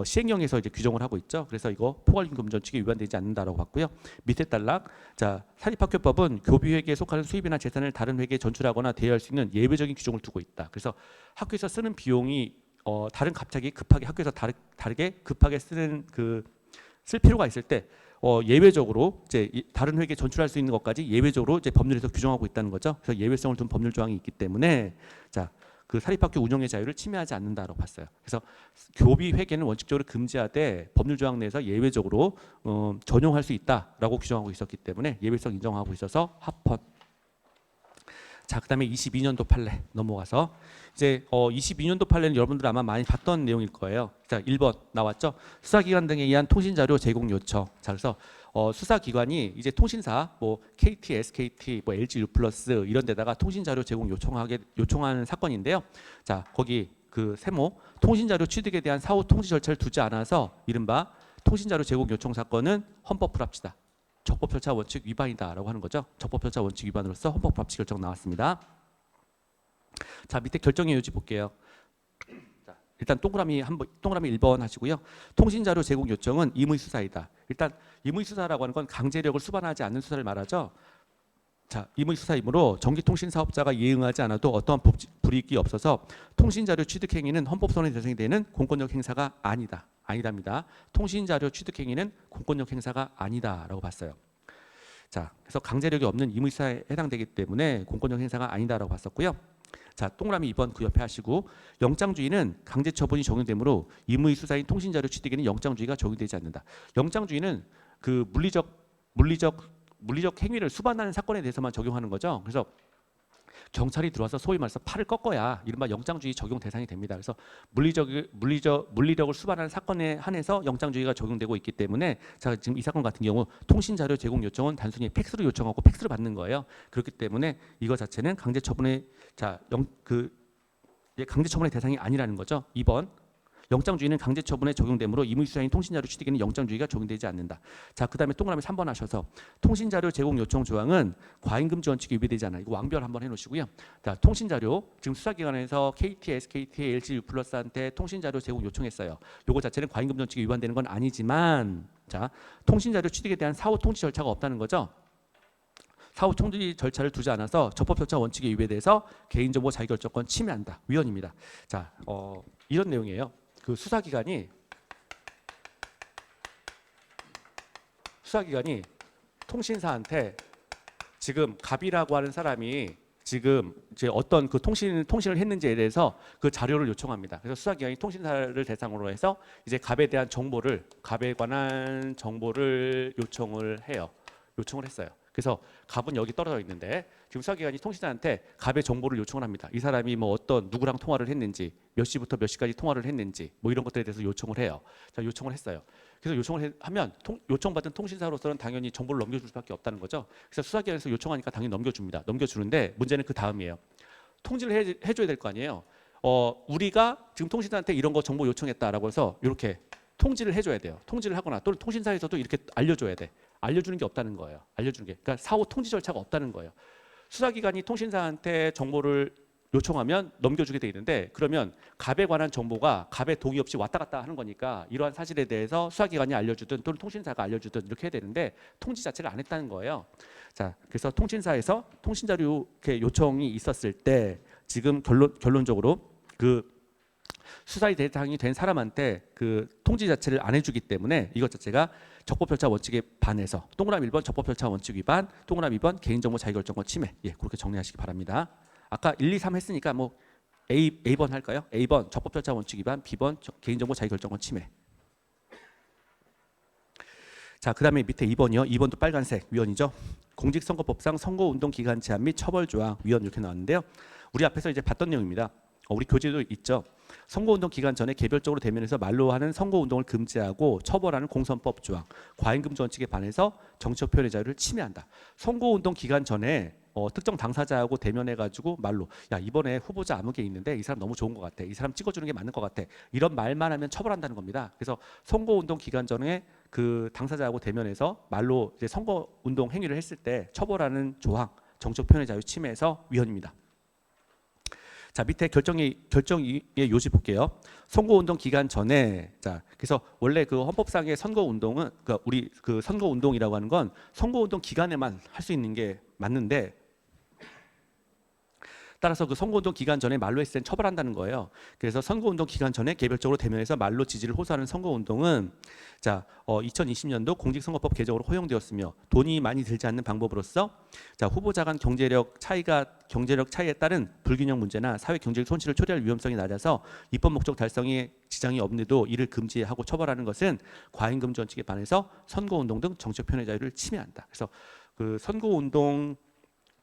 시행령에서 이제 규정을 하고 있죠. 그래서 이거 포괄임금 원칙에 위반되지 않는다라고 봤고요. 밑에 딸락. 자, 사립학교법은 교비 회계에 속하는 수입이나 재산을 다른 회계에 전출하거나 대여할 수 있는 예외적인 규정을 두고 있다. 그래서 학교에서 쓰는 비용이 다른 갑자기 급하게 학교에서 다르게 급하게 쓸 필요가 있을 때 예외적으로 이제 다른 회계에 전출할 수 있는 것까지 예외적으로 이제 법률에서 규정하고 있다는 거죠. 그래서 예외성을 둔 법률 조항이 있기 때문에 자, 그 사립학교 운영의 자유를 침해하지 않는다라고 봤어요. 그래서 교비 회계는 원칙적으로 금지하되 법률 조항 내에서 예외적으로 전용할 수 있다라고 규정하고 있었기 때문에 예외성 인정하고 있어서 합헌. 자, 그다음에 22년도 판례 넘어가서 이제 22년도 판례는 여러분들 아마 많이 봤던 내용일 거예요. 자, 1번 나왔죠. 수사기관 등에 의한 통신자료 제공 요청. 자, 그래서 수사기관이 이제 통신사 뭐 KT, SKT, 뭐 LG U+ 이런 데다가 통신자료 제공 요청하는 사건인데요. 자, 거기 그 세모 통신자료 취득에 대한 사후 통지 절차를 두지 않아서 이른바 통신자료 제공 요청 사건은 헌법 불합치다. 적법절차 원칙 위반이다라고 하는 거죠. 적법절차 원칙 위반으로서 헌법 불합치 결정 나왔습니다. 자, 밑에 결정의 요지 볼게요. 자, 일단 동그라미 1번 하시고요. 통신자료 제공 요청은 임의 수사이다. 일단 임의 수사라고 하는 건 강제력을 수반하지 않는 수사를 말하죠. 자, 임의 수사이므로 전기통신 사업자가 이행하지 않아도 어떠한 불이익이 없어서 통신자료 취득 행위는 헌법소원에 대상이 되는 공권력 행사가 아니답니다. 통신자료 취득 행위는 공권력 행사가 아니다라고 봤어요. 자, 그래서 강제력이 없는 임의 수사에 해당되기 때문에 공권력 행사가 아니다라고 봤었고요. 자, 동그라미 2번 그 옆에 하시고 영장주의는 강제 처분이 적용되므로 임의 수사인 통신자료 취득에는 영장주의가 적용되지 않는다. 영장주의는 그 물리적 행위를 수반하는 사건에 대해서만 적용하는 거죠. 그래서 경찰이 들어와서 소위 말해서 팔을 꺾어야 이른바 영장주의 적용 대상이 됩니다. 그래서 물리력을 수반하는 사건에 한해서 영장주의가 적용되고 있기 때문에 자, 지금 이 사건 같은 경우 통신자료 제공 요청은 단순히 팩스로 요청하고 팩스를 받는 거예요. 그렇기 때문에 이거 자체는 강제처분의 강제처분의 대상이 아니라는 거죠. 2번 영장주의는 강제처분에 적용되므로 임의수사인 통신자료 취득에는 영장주의가 적용되지 않는다. 자, 그다음에 동그라미 3번 하셔서 통신자료 제공 요청 조항은 과잉금지 원칙에 위배되지 않아. 이거 왕별 한번 해놓으시고요. 자, 통신자료 지금 수사기관에서 KT, SKT, LG U+한테 통신자료 제공 요청했어요. 요거 자체는 과잉금지 원칙에 위반되는 건 아니지만 자, 통신자료 취득에 대한 사후 통지 절차가 없다는 거죠. 사후 통지 절차를 두지 않아서 적법절차 원칙에 위배돼서 개인정보 자기결정권 침해한다. 위헌입니다. 자, 이런 내용이에요. 그 수사기관이 통신사한테 지금 갑이라고 하는 사람이 지금 이제 어떤 그 통신을 했는지에 대해서 그 자료를 요청합니다. 그래서 수사기관이 통신사를 대상으로 해서 이제 갑에 관한 정보를 요청을 했어요. 그래서 갑은 여기 떨어져 있는데 지금 수사기관이 통신사한테 갑의 정보를 요청을 합니다. 이 사람이 뭐 어떤 누구랑 통화를 했는지, 몇 시부터 몇 시까지 통화를 했는지, 뭐 이런 것들에 대해서 요청을 해요. 자, 요청을 했어요. 그래서 하면 요청받은 통신사로서는 당연히 정보를 넘겨줄 수밖에 없다는 거죠. 그래서 수사기관에서 요청하니까 당연히 넘겨줍니다. 넘겨주는데 문제는 그 다음이에요. 통지를 해줘야 될 거 아니에요. 우리가 지금 통신사한테 이런 거 정보 요청했다라고 해서 이렇게 통지를 해줘야 돼요. 통지를 하거나 또는 통신사에서도 이렇게 알려줘야 돼. 알려주는 게 없다는 거예요. 그러니까 사후 통지 절차가 없다는 거예요. 수사기관이 통신사한테 정보를 요청하면 넘겨주게 돼 있는데 그러면 갑에 관한 정보가 갑의 동의 없이 왔다 갔다 하는 거니까 이러한 사실에 대해서 수사기관이 알려주든 또는 통신사가 알려주든 이렇게 해야 되는데 통지 자체를 안 했다는 거예요. 자, 그래서 통신사에서 통신자료 요청이 있었을 때 지금 결론적으로 그 수사의 대상이 된 사람한테 그 통지 자체를 안 해주기 때문에 이것 자체가 적법절차 원칙에 반해서 동그라미 1번 적법절차 원칙 위반, 동그라미 2번 개인정보 자기결정권 침해. 예, 그렇게 정리하시기 바랍니다. 아까 1, 2, 3 했으니까 뭐 A번 할까요? A번 적법절차 원칙 위반, B번 개인정보 자기결정권 침해. 자, 그다음에 밑에 2번이요. 2번도 빨간색 위헌이죠. 공직선거법상 선거운동 기간 제한 및 처벌 조항 위헌 이렇게 나왔는데요. 우리 앞에서 이제 봤던 내용입니다. 우리 교재도 있죠. 선거운동 기간 전에 개별적으로 대면해서 말로 하는 선거운동을 금지하고 처벌하는 공선법 조항, 과잉금지 원칙에 반해서 정치적 표현의 자유를 침해한다. 선거운동 기간 전에 특정 당사자하고 대면해가지고 말로 야, 이번에 후보자 아무개 있는데 이 사람 너무 좋은 것 같아. 이 사람 찍어주는 게 맞는 것 같아. 이런 말만 하면 처벌한다는 겁니다. 그래서 선거운동 기간 전에 그 당사자하고 대면해서 말로 이제 선거운동 행위를 했을 때 처벌하는 조항, 정치적 표현의 자유 침해에서 위헌입니다. 자, 밑에 결정의 요지 볼게요. 선거운동 기간 전에, 자, 그래서 원래 그 헌법상의 선거운동은, 우리 그 선거운동이라고 하는 건 선거운동 기간에만 할 수 있는 게 맞는데, 따라서 그 선거운동 기간 전에 말로 했을 땐 처벌한다는 거예요. 그래서 선거운동 기간 전에 개별적으로 대면해서 말로 지지를 호소하는 선거운동은, 자, 2020년도 공직선거법 개정으로 허용되었으며 돈이 많이 들지 않는 방법으로서, 자, 후보자 간 경제력 차이에 따른 불균형 문제나 사회 경제적 손실을 초래할 위험성이 낮아서 입법 목적 달성에 지장이 없는데도 이를 금지하고 처벌하는 것은 과잉금지 원칙에 반해서 선거운동 등 정치적 표현의 자유를 침해한다. 그래서 그 선거운동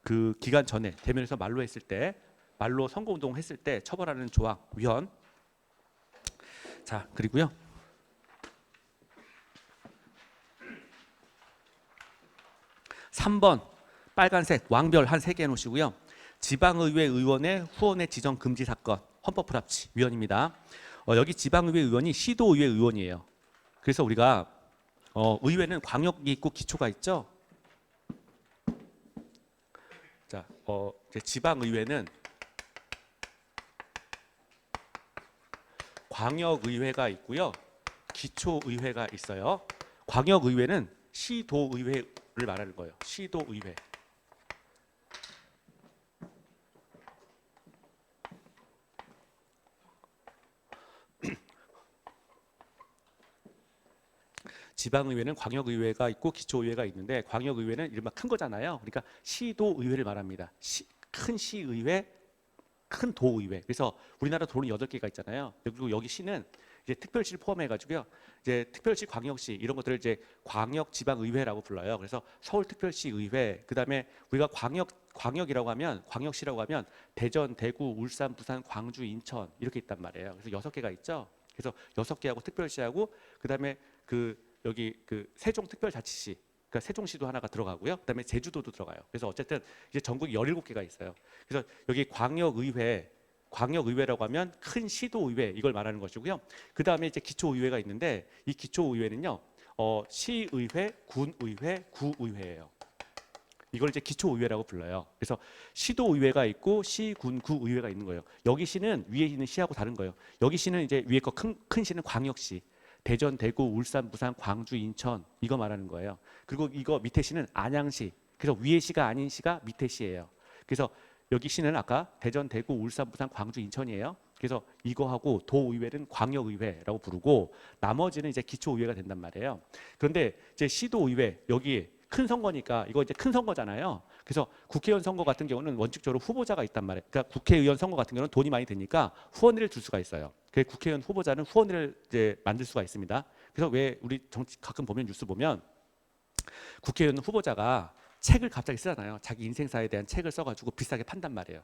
그 기간 전에 대면에서 말로 했을 때, 말로 선거운동 했을 때 처벌하는 조항 위헌. 자, 그리고요. 3번 빨간색 왕별 한 3개 해놓으시고요. 지방의회 의원의 후원의 지정 금지 사건 헌법 불합치 위헌입니다. 여기 지방의회 의원이 시도의회 의원이에요. 그래서 우리가 의회는 광역이 있고 기초가 있죠. 자, 이제 지방의회는 광역의회가 있고요. 기초의회가 있어요. 광역의회는 시도의회를 말하는 거예요. 시도의회. 지방의회는 광역의회가 있고 기초의회가 있는데, 광역의회는 이른바 큰 거잖아요. 그러니까 시도의회를 말합니다. 큰 시의회, 큰 도의회. 그래서 우리나라 도는 8개가 있잖아요. 그리고 여기 시는 이제 특별시를 포함해가지고요. 이제 특별시, 광역시 이런 것들을 이제 광역지방의회라고 불러요. 그래서 서울특별시의회, 그다음에 우리가 광역이라고 하면, 광역시라고 하면 대전, 대구, 울산, 부산, 광주, 인천 이렇게 있단 말이에요. 그래서 6개가 있죠. 그래서 6개하고 특별시하고, 그다음에 여기 세종특별자치시, 그러니까 세종시도 하나가 들어가고요. 그다음에 제주도도 들어가요. 그래서 어쨌든 이제 전국에 17개가 있어요. 그래서 여기 광역의회라고 하면 큰 시도의회 이걸 말하는 것이고요. 그다음에 이제 기초의회가 있는데, 이 기초의회는요, 시의회, 군의회, 구의회예요. 이걸 이제 기초의회라고 불러요. 그래서 시도의회가 있고 시, 군, 구의회가 있는 거예요. 여기 시는 위에 있는 시하고 다른 거예요. 여기 시는 이제 위에 거 큰 시는 광역시. 대전, 대구, 울산, 부산, 광주, 인천 이거 말하는 거예요. 그리고 이거 밑에 시는 안양시. 그래서 위에 시가 아닌 시가 밑에 시예요. 그래서 여기 시는 아까 대전, 대구, 울산, 부산, 광주, 인천이에요. 그래서 이거하고 도의회는 광역의회라고 부르고, 나머지는 이제 기초의회가 된단 말이에요. 그런데 이제 시도의회, 여기 큰 선거니까 이거 이제 큰 선거잖아요. 그래서 국회의원 선거 같은 경우는 원칙적으로 후보자가 있단 말이에요. 그러니까 국회의원 선거 같은 경우는 돈이 많이 드니까 후원회를 줄 수가 있어요. 그 국회의원 후보자는 후원회를 이제 만들 수가 있습니다. 그래서 왜 우리 정치 가끔 보면 뉴스 보면 국회의원 후보자가 책을 갑자기 쓰잖아요. 자기 인생사에 대한 책을 써가지고 비싸게 판단 말이에요.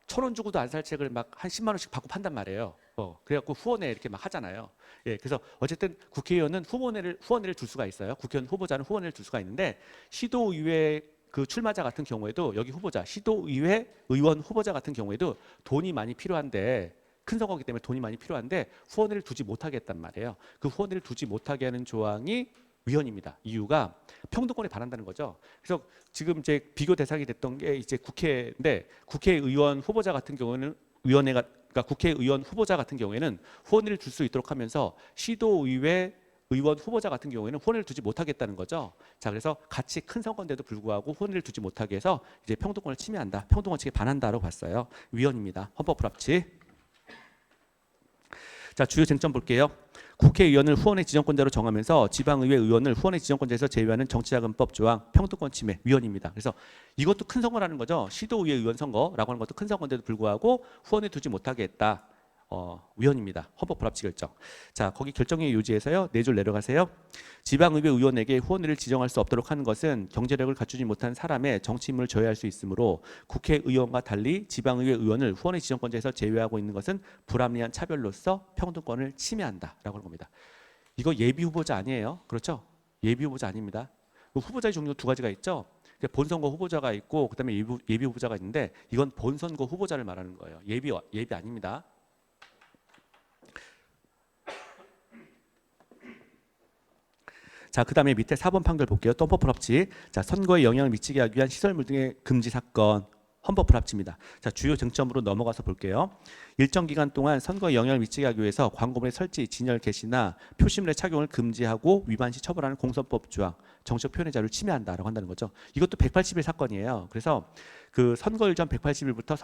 1,000원 주고도 안 살 책을 막 한 10만 원씩 받고 판단 말이에요. 그래갖고 후원회 이렇게 막 하잖아요. 예, 그래서 어쨌든 국회의원은 후원회를 줄 수가 있어요. 국회의원 후보자는 후원회를 줄 수가 있는데, 시도의회 그 출마자 같은 경우에도 여기 후보자, 시도의회 의원 후보자 같은 경우에도 돈이 많이 필요한데, 큰 선거기 때문에 돈이 많이 필요한데 후원회를 두지 못하게 했단 말이에요. 그 후원회를 두지 못하게 하는 조항이 위헌입니다. 이유가 평등권에 반한다는 거죠. 그래서 지금 이제 비교 대상이 됐던 게 이제 국회인데, 국회의원 후보자 같은 경우는 그러니까 국회의원 후보자 같은 경우에는 후원회를 줄 수 있도록 하면서, 시도의회 의원 후보자 같은 경우에는 후원회를 두지 못하겠다는 거죠. 자, 그래서 같이 큰 선거인데도 불구하고 후원회를 두지 못하게 해서 이제 평등권을 침해한다, 평등원칙에 반한다라고 봤어요. 위헌입니다. 헌법 불합치. 자, 주요 쟁점 볼게요. 국회의원을 후원의 지정권자로 정하면서 지방의회 의원을 후원의 지정권자에서 제외하는 정치자금법 조항 평등권 침해 위헌입니다. 그래서 이것도 큰 선거라는 거죠. 시도의회 의원 선거라고 하는 것도 큰 선거인데도 불구하고 후원에 두지 못하게 했다. 위헌입니다. 헌법 불합치 결정. 자, 거기 결정의 요지에서요, 4줄 내려가세요. 지방의회 의원에게 후원을 지정할 수 없도록 하는 것은 경제력을 갖추지 못한 사람의 정치 임무를 저해할 수 있으므로 국회의원과 달리 지방의회 의원을 후원의 지정권자에서 제외하고 있는 것은 불합리한 차별로서 평등권을 침해한다라고 하는 겁니다. 이거 예비 후보자 아니에요. 그렇죠? 예비 후보자 아닙니다. 후보자의 종류 2가지가 있죠. 본선거 후보자가 있고, 그다음에 예비 후보자가 있는데, 이건 본선거 후보자를 말하는 거예요. 예비 아닙니다. 자, 그 다음에 밑에 4번 판결 볼게요. 또 헌법 불합치. 자, 선거에 영향을 미치게 하기 위한 시설물 등의 금지 사건 헌법 불합치입니다. 자, 주요 쟁점으로 넘어가서 볼게요. 일정 기간 동안 선거에 영향을 미치게 하기 위해서 광고물의 설치, 진열, 게시나 표시물의 착용을 금지하고 위반 시 처벌하는 공선법 조항, 정치적 표현의 자유를 침해한다라고 한다는 거죠. 이것도 180일 사건이에요. 그래서 그 선거일 전 180일부터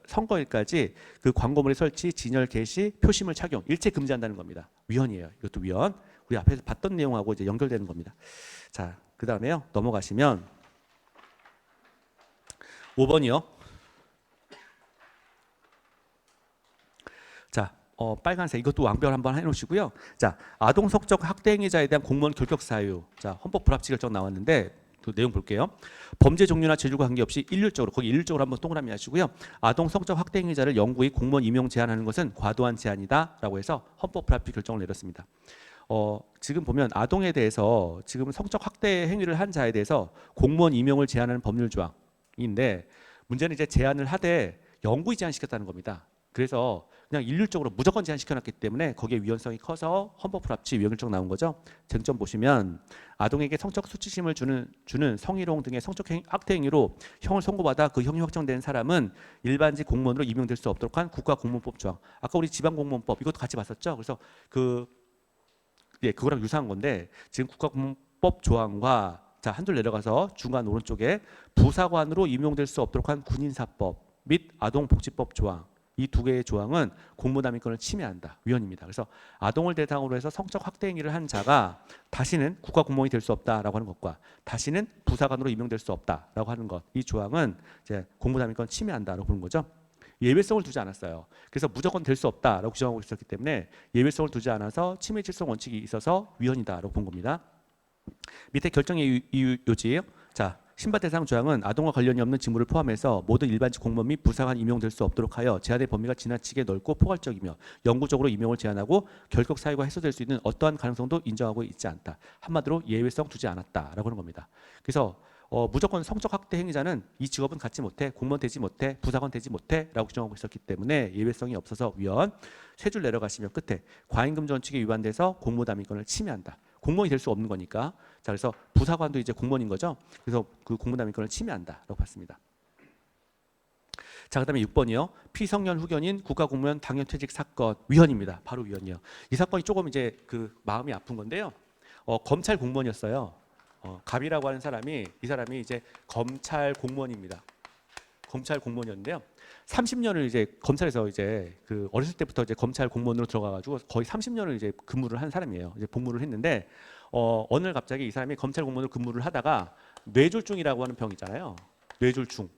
선거일까지 그 광고물의 설치, 진열, 게시, 표시물 착용 일체 금지한다는 겁니다. 위헌이에요. 이것도 위헌. 우리 앞에서 봤던 내용하고 이제 연결되는 겁니다. 자, 그 다음에요. 넘어가시면 5번이요. 자, 빨간색 이것도 완별 한번 해놓으시고요. 자, 아동 성적 학대 행위자에 대한 공무원 결격 사유. 자, 헌법 불합치 결정 나왔는데 그 내용 볼게요. 범죄 종류나 재질과 관계없이 일률적으로 거기 일률적으로 한번 동그라미 하시고요. 아동 성적 학대 행위자를 영구히 공무원 임용 제한하는 것은 과도한 제한이다라고 해서 헌법 불합치 결정을 내렸습니다. 지금 보면 아동에 대해서 지금 성적 학대 행위를 한 자에 대해서 공무원 임용을 제한하는 법률 조항인데 문제는 이제 제한을 하되 영구히 제한시켰다는 겁니다. 그래서 그냥 일률적으로 무조건 제한시켜놨기 때문에 거기에 위헌성이 커서 헌법 불합치 위헌 결정 나온 거죠. 쟁점 보시면 아동에게 성적 수치심을 주는 성희롱 등의 성적 학대 행위로 형을 선고받아 그 형이 확정된 사람은 일반직 공무원으로 임용될 수 없도록 한 국가공무원법 조항. 아까 우리 지방공무원법 이것도 같이 봤었죠. 그래서 그거랑 유사한 건데 지금 국가공무원법 조항과 자, 한 줄 내려가서 중간 오른쪽에 부사관으로 임용될 수 없도록 한 군인사법 및 아동복지법 조항 이 두 개의 조항은 공무담임권을 침해한다. 위헌입니다. 그래서 아동을 대상으로 해서 성적 학대 행위를 한 자가 다시는 국가공무원이 될 수 없다라고 하는 것과 다시는 부사관으로 임용될 수 없다라고 하는 것 이 조항은 이제 공무담임권 침해한다라고 보는 거죠. 예외성을 두지 않았어요. 그래서 무조건 될 수 없다라고 규정하고 있었기 때문에 예외성을 두지 않아서 침해 질성 원칙이 있어서 위헌이다라고 본 겁니다. 밑에 결정의 요지. 자, 심판 대상 조항은 아동과 관련이 없는 직무를 포함해서 모든 일반직 공무원 및 부사관 임용될 수 없도록 하여 제한의 범위가 지나치게 넓고 포괄적이며 영구적으로 임용을 제한하고 결격 사유가 해소될 수 있는 어떠한 가능성도 인정하고 있지 않다. 한마디로 예외성 두지 않았다라고 하는 겁니다. 그래서 무조건 성적 학대 행위자는 이 직업은 갖지 못해, 공무원 되지 못해, 부사관 되지 못해라고 규정하고 있었기 때문에 예외성이 없어서 위헌. 세 줄 내려가시면 끝에 과잉금지 원칙에 위반돼서 공무담임권을 침해한다. 공무원이 될 수 없는 거니까. 자, 그래서 부사관도 이제 공무원인 거죠. 그래서 그 공무담임권을 침해한다라고 봤습니다. 자, 그다음에 6번이요. 피성년 후견인 국가공무원 당연퇴직 사건 위헌입니다. 바로 위헌이요. 이 사건이 조금 이제 그 마음이 아픈 건데요. 검찰 공무원이었어요. 갑이라고 하는 사람이 이 사람이 이제 검찰 공무원입니다. 검찰 공무원이었는데요. 30년을 이제 검찰에서 이제 그 어렸을 때부터 이제 검찰 공무원으로 들어가가지고 거의 30년을 이제 근무를 한 사람이에요. 이제 복무를 했는데 어느 날 갑자기 이 사람이 검찰 공무원으로 근무를 하다가 뇌졸중이라고 하는 병 있잖아요. 뇌졸중.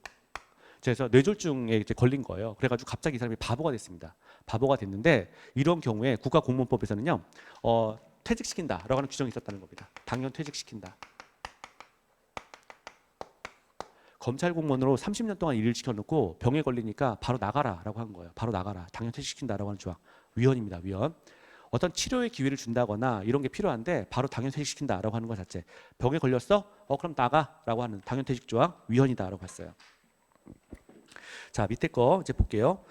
그래서 뇌졸중에 이제 걸린 거예요. 그래가지고 갑자기 이 사람이 바보가 됐습니다. 바보가 됐는데 이런 경우에 국가공무원법에서는요, 퇴직시킨다라고 하는 규정이 있었다는 겁니다. 당연 퇴직시킨다. 검찰 공무원으로 30년 동안 일을 시켜놓고 병에 걸리니까 바로 나가라라고 한 거예요. 바로 나가라. 당연 퇴직시킨다라고 하는 조항. 위헌입니다. 위헌. 어떤 치료의 기회를 준다거나 이런 게 필요한데 바로 당연 퇴직시킨다라고 하는 것 자체. 병에 걸렸어? 그럼 나가라고 하는 당연 퇴직 조항 위헌이다라고 봤어요. 자, 밑에 거 이제 볼게요.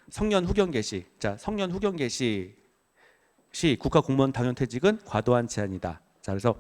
성년 후견 개시. 자, 성년 후견 개시 시 국가공무원 당연 퇴직은 과도한 제한이다. 자, 그래서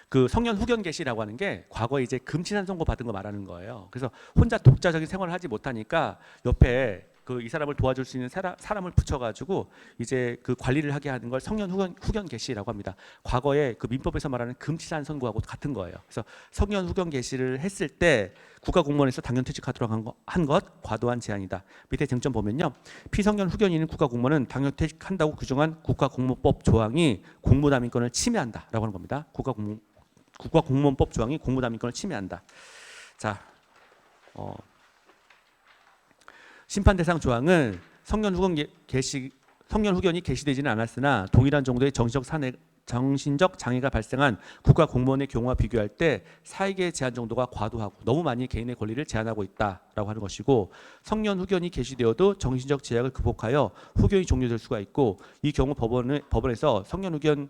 그 성년 후견 개시라고 하는 게 과거에 이제 금친한 선고 받은 거 말하는 거예요. 그래서 혼자 독자적인 생활을 하지 못하니까 옆에 그 이 사람을 도와줄 수 있는 사람을 붙여가지고 이제 그 관리를 하게 하는 걸 성년 후견 개시라고 합니다. 과거에 그 민법에서 말하는 금친한 선고하고 같은 거예요. 그래서 성년 후견 개시를 했을 때 국가공무원에서 당연 퇴직하도록 한 것 과도한 제한이다. 밑에 쟁점 보면요, 피성년 후견인인 국가공무원은 당연 퇴직한다고 규정한 국가공무법 조항이 공무담임권을 침해한다라고 하는 겁니다. 국가공무원법 조항이 공무담임권을 침해한다. 자, 심판 대상 조항은 성년 후견이 개시되지는 않았으나 동일한 정도의 정신적 장애가 발생한 국가공무원의 경우와 비교할 때 사익의 제한 정도가 과도하고 너무 많이 개인의 권리를 제한하고 있다라고 하는 것이고, 성년 후견이 개시되어도 정신적 제약을 극복하여 후견이 종료될 수가 있고, 이 경우 법원에서 성년 후견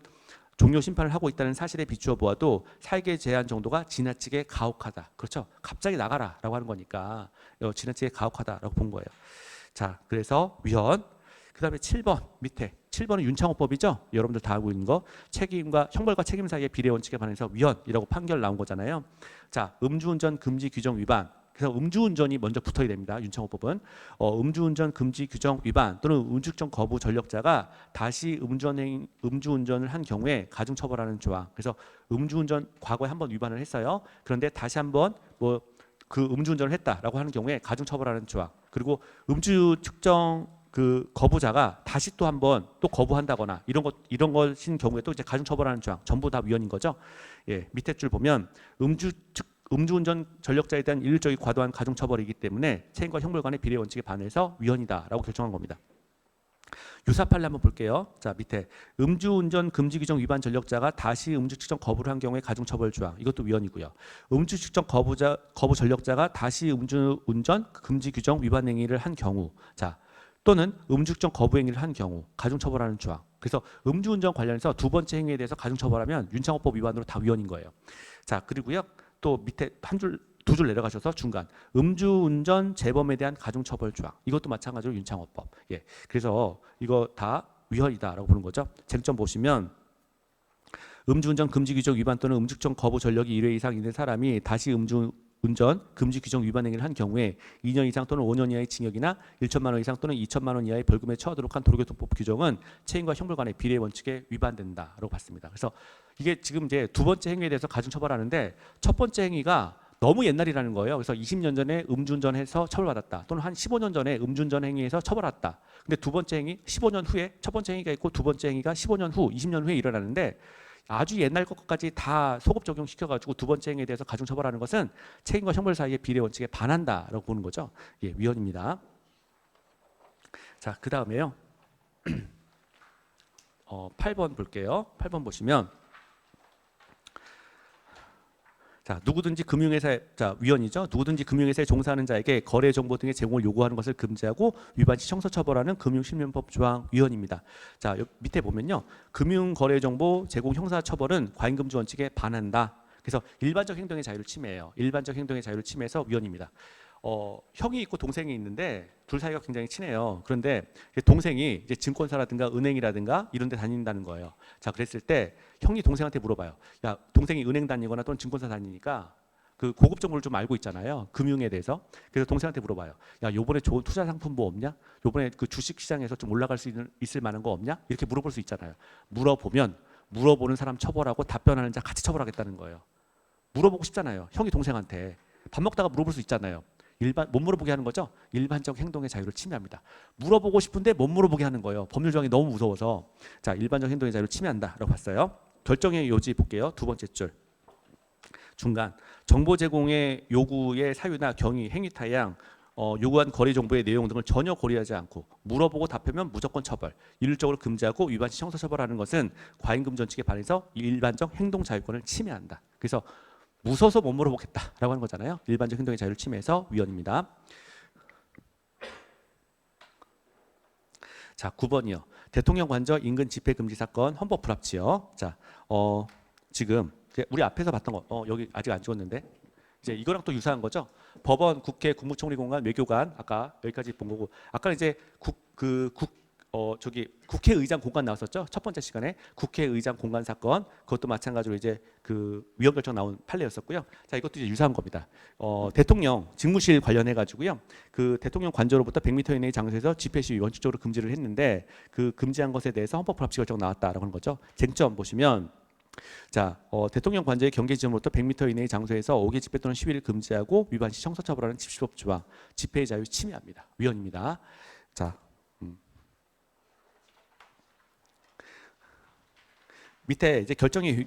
종료 심판을 하고 있다는 사실에 비추어 보아도 사익의 제한 정도가 지나치게 가혹하다. 그렇죠? 갑자기 나가라라고 하는 거니까 지나치게 가혹하다라고 본 거예요. 자, 그래서 위헌. 그다음에 7번 밑에 7번은 윤창호법이죠. 여러분들 다 알고 있는 거. 책임과 형벌과 책임 사이의 비례 원칙에 반해서 위헌이라고 판결 나온 거잖아요. 자, 음주운전 금지 규정 위반. 그래서 음주운전이 먼저 붙어야 됩니다. 윤창호법은 음주운전 금지 규정 위반 또는 음주운전 거부 전력자가 다시 음주운전을 한 경우에 가중처벌하는 조항. 그래서 음주운전 과거에 한번 위반을 했어요. 그런데 다시 한번 뭐 그 음주운전을 했다라고 하는 경우에 가중처벌하는 조항. 그리고 음주 측정 그 거부자가 다시 또 한번 또 거부한다거나 이런 것인 경우에 또 이제 가중처벌하는 조항. 전부 다 위헌인 거죠. 예, 밑에 줄 보면 음주운전 전력자에 대한 일률적이 과도한 가중처벌이기 때문에 책임과 형벌 간의 비례 원칙에 반해서 위헌이다라고 결정한 겁니다. 유사 판례 한번 볼게요. 자, 밑에 음주운전 금지 규정 위반 전력자가 다시 음주 측정 거부를 한 경우에 가중처벌 조항. 이것도 위헌이고요. 음주 측정 거부 전력자가 다시 음주운전 금지 규정 위반 행위를 한 경우, 자, 또는 음주 측정 거부 행위를 한 경우 가중처벌하는 조항. 그래서 음주운전 관련해서 두 번째 행위에 대해서 가중처벌하면 윤창호법 위반으로 다 위헌인 거예요. 자, 그리고요. 또 밑에 두 줄 내려가셔서 중간 음주운전 재범에 대한 가중처벌 조항. 이것도 마찬가지로 윤창호법. 예, 그래서 이거 다 위헌이다라고 보는 거죠. 쟁점 보시면 음주운전 금지 규정 위반 또는 음주 측정 거부 전력이 1회 이상 있는 사람이 다시 음주운전 금지 규정 위반 행위를 한 경우에 2년 이상 또는 5년 이하의 징역이나 1천만 원 이상 또는 2천만 원 이하의 벌금에 처하도록 한 도로교통법 규정은 책임과 형벌 간의 비례 원칙에 위반된다라고 봤습니다. 그래서 이게 지금 이제 두 번째 행위에 대해서 가중처벌하는데 첫 번째 행위가 너무 옛날이라는 거예요. 그래서 20년 전에 음주운전해서 처벌받았다. 또는 한 15년 전에 음주운전 행위에서 처벌받았다. 근데 두 번째 행위 15년 후에 첫 번째 행위가 있고 두 번째 행위가 15년 후, 20년 후에 일어나는데 아주 옛날 것까지 다 소급 적용시켜가지고 두 번째 행위에 대해서 가중처벌하는 것은 책임과 형벌 사이의 비례 원칙에 반한다라고 보는 거죠. 예, 위헌입니다. 자, 그 다음에요. 8번 볼게요. 8번 보시면 자, 누구든지 금융회사에, 자, 위헌이죠. 누구든지 금융회사에 종사하는 자에게 거래 정보 등의 제공을 요구하는 것을 금지하고 위반 시 형사 처벌하는 금융실명법 조항 위헌입니다. 자, 밑에 보면요. 금융거래정보 제공 형사 처벌은 과잉금지 원칙에 반한다. 그래서 일반적 행동의 자유를 침해해요. 일반적 행동의 자유를 침해해서 위헌입니다. 형이 있고 동생이 있는데 둘 사이가 굉장히 친해요. 그런데 동생이 이제 증권사라든가 은행이라든가 이런 데 다닌다는 거예요. 자, 그랬을 때 형이 동생한테 물어봐요. 야, 동생이 은행 다니거나 또는 증권사 다니니까 그 고급 정보를 좀 알고 있잖아요. 금융에 대해서. 그래서 동생한테 물어봐요. 야, 요번에 좋은 투자 상품 뭐 없냐? 요번에 그 주식 시장에서 좀 올라갈 수 있을 만한 거 없냐? 이렇게 물어볼 수 있잖아요. 물어보면 물어보는 사람 처벌하고 답변하는 자 같이 처벌하겠다는 거예요. 물어보고 싶잖아요. 형이 동생한테. 밥 먹다가 물어볼 수 있잖아요. 못 물어보게 하는 거죠. 일반적 행동의 자유를 침해합니다. 물어보고 싶은데 못 물어보게 하는 거예요. 법률 조항이 너무 무서워서. 자, 일반적 행동의 자유를 침해한다라고 봤어요. 결정의 요지 볼게요. 두 번째 줄 중간 정보 제공의 요구의 사유나 경위, 행위 타양, 요구한 거래 정보의 내용 등을 전혀 고려하지 않고 물어보고 답하면 무조건 처벌, 일률적으로 금지하고 위반 시 형사 처벌하는 것은 과잉금지 원칙에 반해서 일반적 행동 자유권을 침해한다. 그래서 무서워서 못 물어보겠다라고 하는 거잖아요. 일반적 행동의 자유를 침해해서 위헌입니다. 자, 9번이요. 대통령 관저 인근 집회 금지 사건 헌법 불합치요. 자, 지금 우리 앞에서 봤던 거, 여기 아직 안 찍었는데 이제 이거랑 또 유사한 거죠. 법원, 국회, 국무총리 공간, 외교관 아까 여기까지 본 거고 아까 이제 국회의장 공간 나왔었죠. 첫 번째 시간에 국회의장 공간 사건 그것도 마찬가지로 이제 그 위헌 결정 나온 판례였었고요. 자, 이것도 이제 유사한 겁니다. 대통령 직무실 관련해 가지고요. 그 대통령 관저로부터 100m 이내의 장소에서 집회 시위 원칙적으로 금지를 했는데 그 금지한 것에 대해서 헌법 불합치 결정 나왔다라고 하는 거죠. 쟁점 보시면 자, 대통령 관저의 경계 지점으로부터 100m 이내의 장소에서 5개 집회 또는 시위를 금지하고 위반 시 형사 처벌하는 집시법 조항, 집회의 자유 침해합니다. 위헌입니다. 자. 밑에 이제 결정이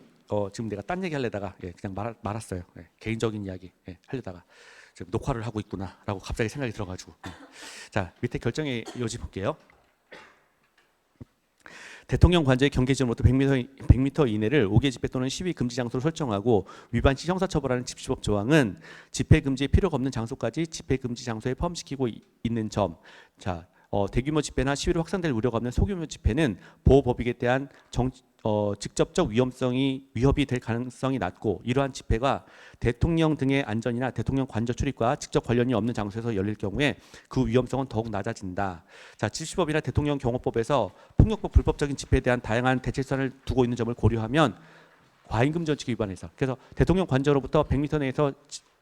지금 내가 딴 얘기 하려다가 그냥 말았어요. 개인적인 이야기 하려다가 지금 녹화를 하고 있구나라고 갑자기 생각이 들어가지고 자, 밑에 결정의 요지 볼게요. 대통령 관저의 경계 지점으로부터 100m 이내를 5개 집회 또는 시위 금지 장소로 설정하고 위반 시 형사 처벌하는 집시법 조항은 집회 금지에 필요가 없는 장소까지 집회 금지 장소에 포함시키고 있는 점. 자, 대규모 집회나 시위로 확산될 우려가 없는 소규모 집회는 보호법익에 대한 직접적 위협이 될 가능성이 낮고 이러한 집회가 대통령 등의 안전이나 대통령 관저 출입과 직접 관련이 없는 장소에서 열릴 경우에 그 위험성은 더욱 낮아진다. 자, 70법이나 대통령 경호법에서 폭력법 불법적인 집회에 대한 다양한 대체 수단을 두고 있는 점을 고려하면 과잉금 전칙 위반해서 그래서 대통령 관저로부터 100m 내에서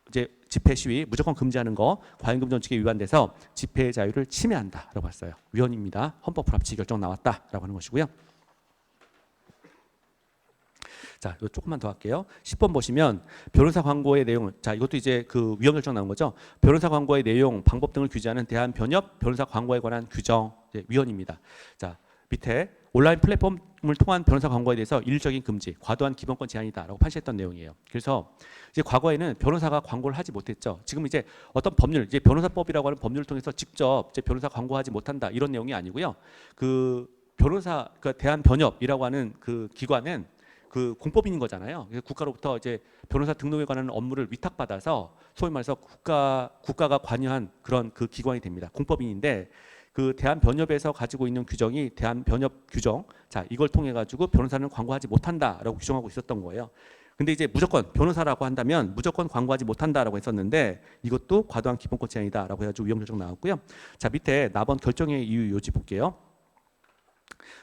이제 집회 시위 무조건 금지하는 거 과잉금 전칙에 위반돼서 집회의 자유를 침해한다라고 봤어요. 위헌입니다. 헌법 불합치 결정 나왔다라고 하는 것이고요. 자, 이거 조금만 더 할게요. 10번 보시면 변호사 광고의 내용. 자, 이것도 이제 그 위헌 결정 나온 거죠. 변호사 광고의 내용, 방법 등을 규제하는 대한 변협 변호사 광고에 관한 규정 위헌입니다. 자, 밑에 온라인 플랫폼을 통한 변호사 광고에 대해서 일률적인 금지, 과도한 기본권 제한이다라고 판시했던 내용이에요. 그래서 이제 과거에는 변호사가 광고를 하지 못했죠. 지금 이제 어떤 법률, 이제 변호사법이라고 하는 법률을 통해서 직접 이제 변호사 광고하지 못한다 이런 내용이 아니고요. 그 변호사, 그 대한변협이라고 하는 그 기관은 그 공법인인 거잖아요. 그래서 국가로부터 이제 변호사 등록에 관한 업무를 위탁받아서 소위 말해서 국가가 관여한 그런 그 기관이 됩니다. 공법인인데 그 대한변협에서 가지고 있는 규정이 대한변협 규정. 자, 이걸 통해 가지고 변호사는 광고하지 못한다라고 규정하고 있었던 거예요. 근데 이제 무조건 변호사라고 한다면 무조건 광고하지 못한다라고 했었는데 이것도 과도한 기본권 제한이다라고 해가지고 위헌 결정 나왔고요. 자, 밑에 나번 결정의 이유 요지 볼게요.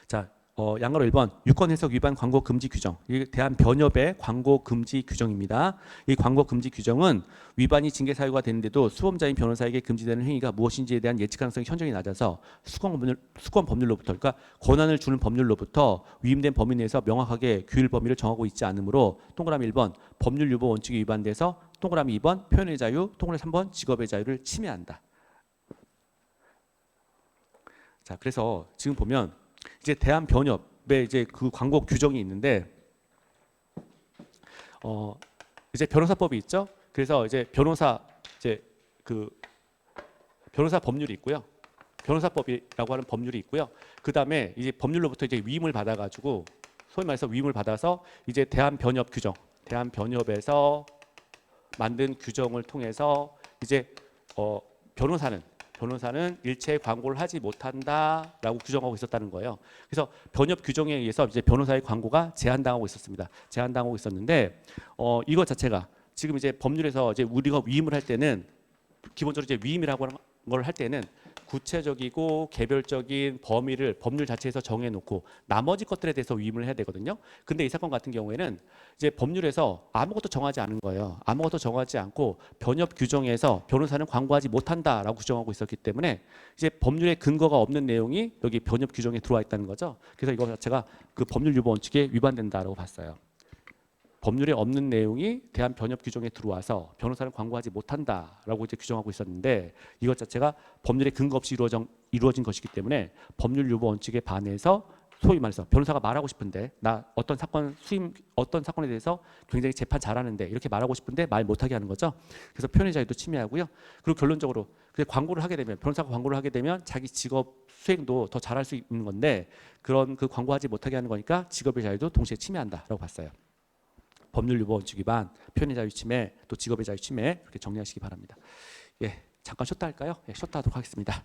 자, 양가로 1번 유권 해석 위반 광고 금지 규정. 이 대한변협의 광고 금지 규정입니다. 이 광고 금지 규정은 위반이 징계 사유가 되는데도 수범자인 변호사에게 금지되는 행위가 무엇인지에 대한 예측 가능성이 현저히 낮아서 수권 법률로부터 그러니까 권한을 주는 법률로부터 위임된 범위 내에서 명확하게 규율 범위를 정하고 있지 않으므로 동그라미 1번 법률 유보 원칙이 위반돼서 동그라미 2번 표현의 자유, 동그라미 3번 직업의 자유를 침해한다. 자, 그래서 지금 보면 이제 대한변협의 이제 그 광고 규정이 있는데 이제 변호사법이 있죠. 그래서 이제 변호사 법률이 있고요. 변호사법이라고 하는 법률이 있고요. 그 다음에 이제 법률로부터 이제 위임을 받아가지고 소위 말해서 위임을 받아서 이제 대한변협 규정, 대한변협에서 만든 규정을 통해서 이제 변호사는 일체 광고를 하지 못한다라고 규정하고 있었다는 거예요. 그래서 변협 규정에 의해서 이제 변호사의 광고가 제한당하고 있었습니다. 제한당하고 있었는데 이것 자체가 지금 이제 법률에서 이제 우리가 위임을 할 때는 기본적으로 이제 위임이라고 하는 걸 할 때는 구체적이고 개별적인 범위를 법률 자체에서 정해놓고 나머지 것들에 대해서 위임을 해야 되거든요. 근데 이 사건 같은 경우에는 이제 법률에서 아무것도 정하지 않은 거예요. 아무것도 정하지 않고 변협 규정에서 변호사는 광고하지 못한다라고 규정하고 있었기 때문에 이제 법률에 근거가 없는 내용이 여기 변협 규정에 들어와 있다는 거죠. 그래서 이거 자체가 그 법률 유보 원칙에 위반된다라고 봤어요. 법률에 없는 내용이 대한변협 규정에 들어와서 변호사를 광고하지 못한다라고 이제 규정하고 있었는데 이것 자체가 법률에 근거 없이 이루어진 것이기 때문에 법률 유보 원칙에 반해서 소위 말해서 변호사가 말하고 싶은데 나 어떤 사건에 대해서 굉장히 재판 잘하는데 이렇게 말하고 싶은데 말 못하게 하는 거죠. 그래서 표현의 자유도 침해하고요. 그리고 결론적으로 광고를 하게 되면 변호사가 광고를 하게 되면 자기 직업 수행도 더 잘할 수 있는 건데 그런 그 광고하지 못하게 하는 거니까 직업의 자유도 동시에 침해한다라고 봤어요. 법률 유보 원칙 위반, 표현의 자유 침해, 또 직업의 자유 침해 이렇게 정리하시기 바랍니다. 예, 잠깐 쉬었다 할까요? 예, 쉬었다 하도록 하겠습니다.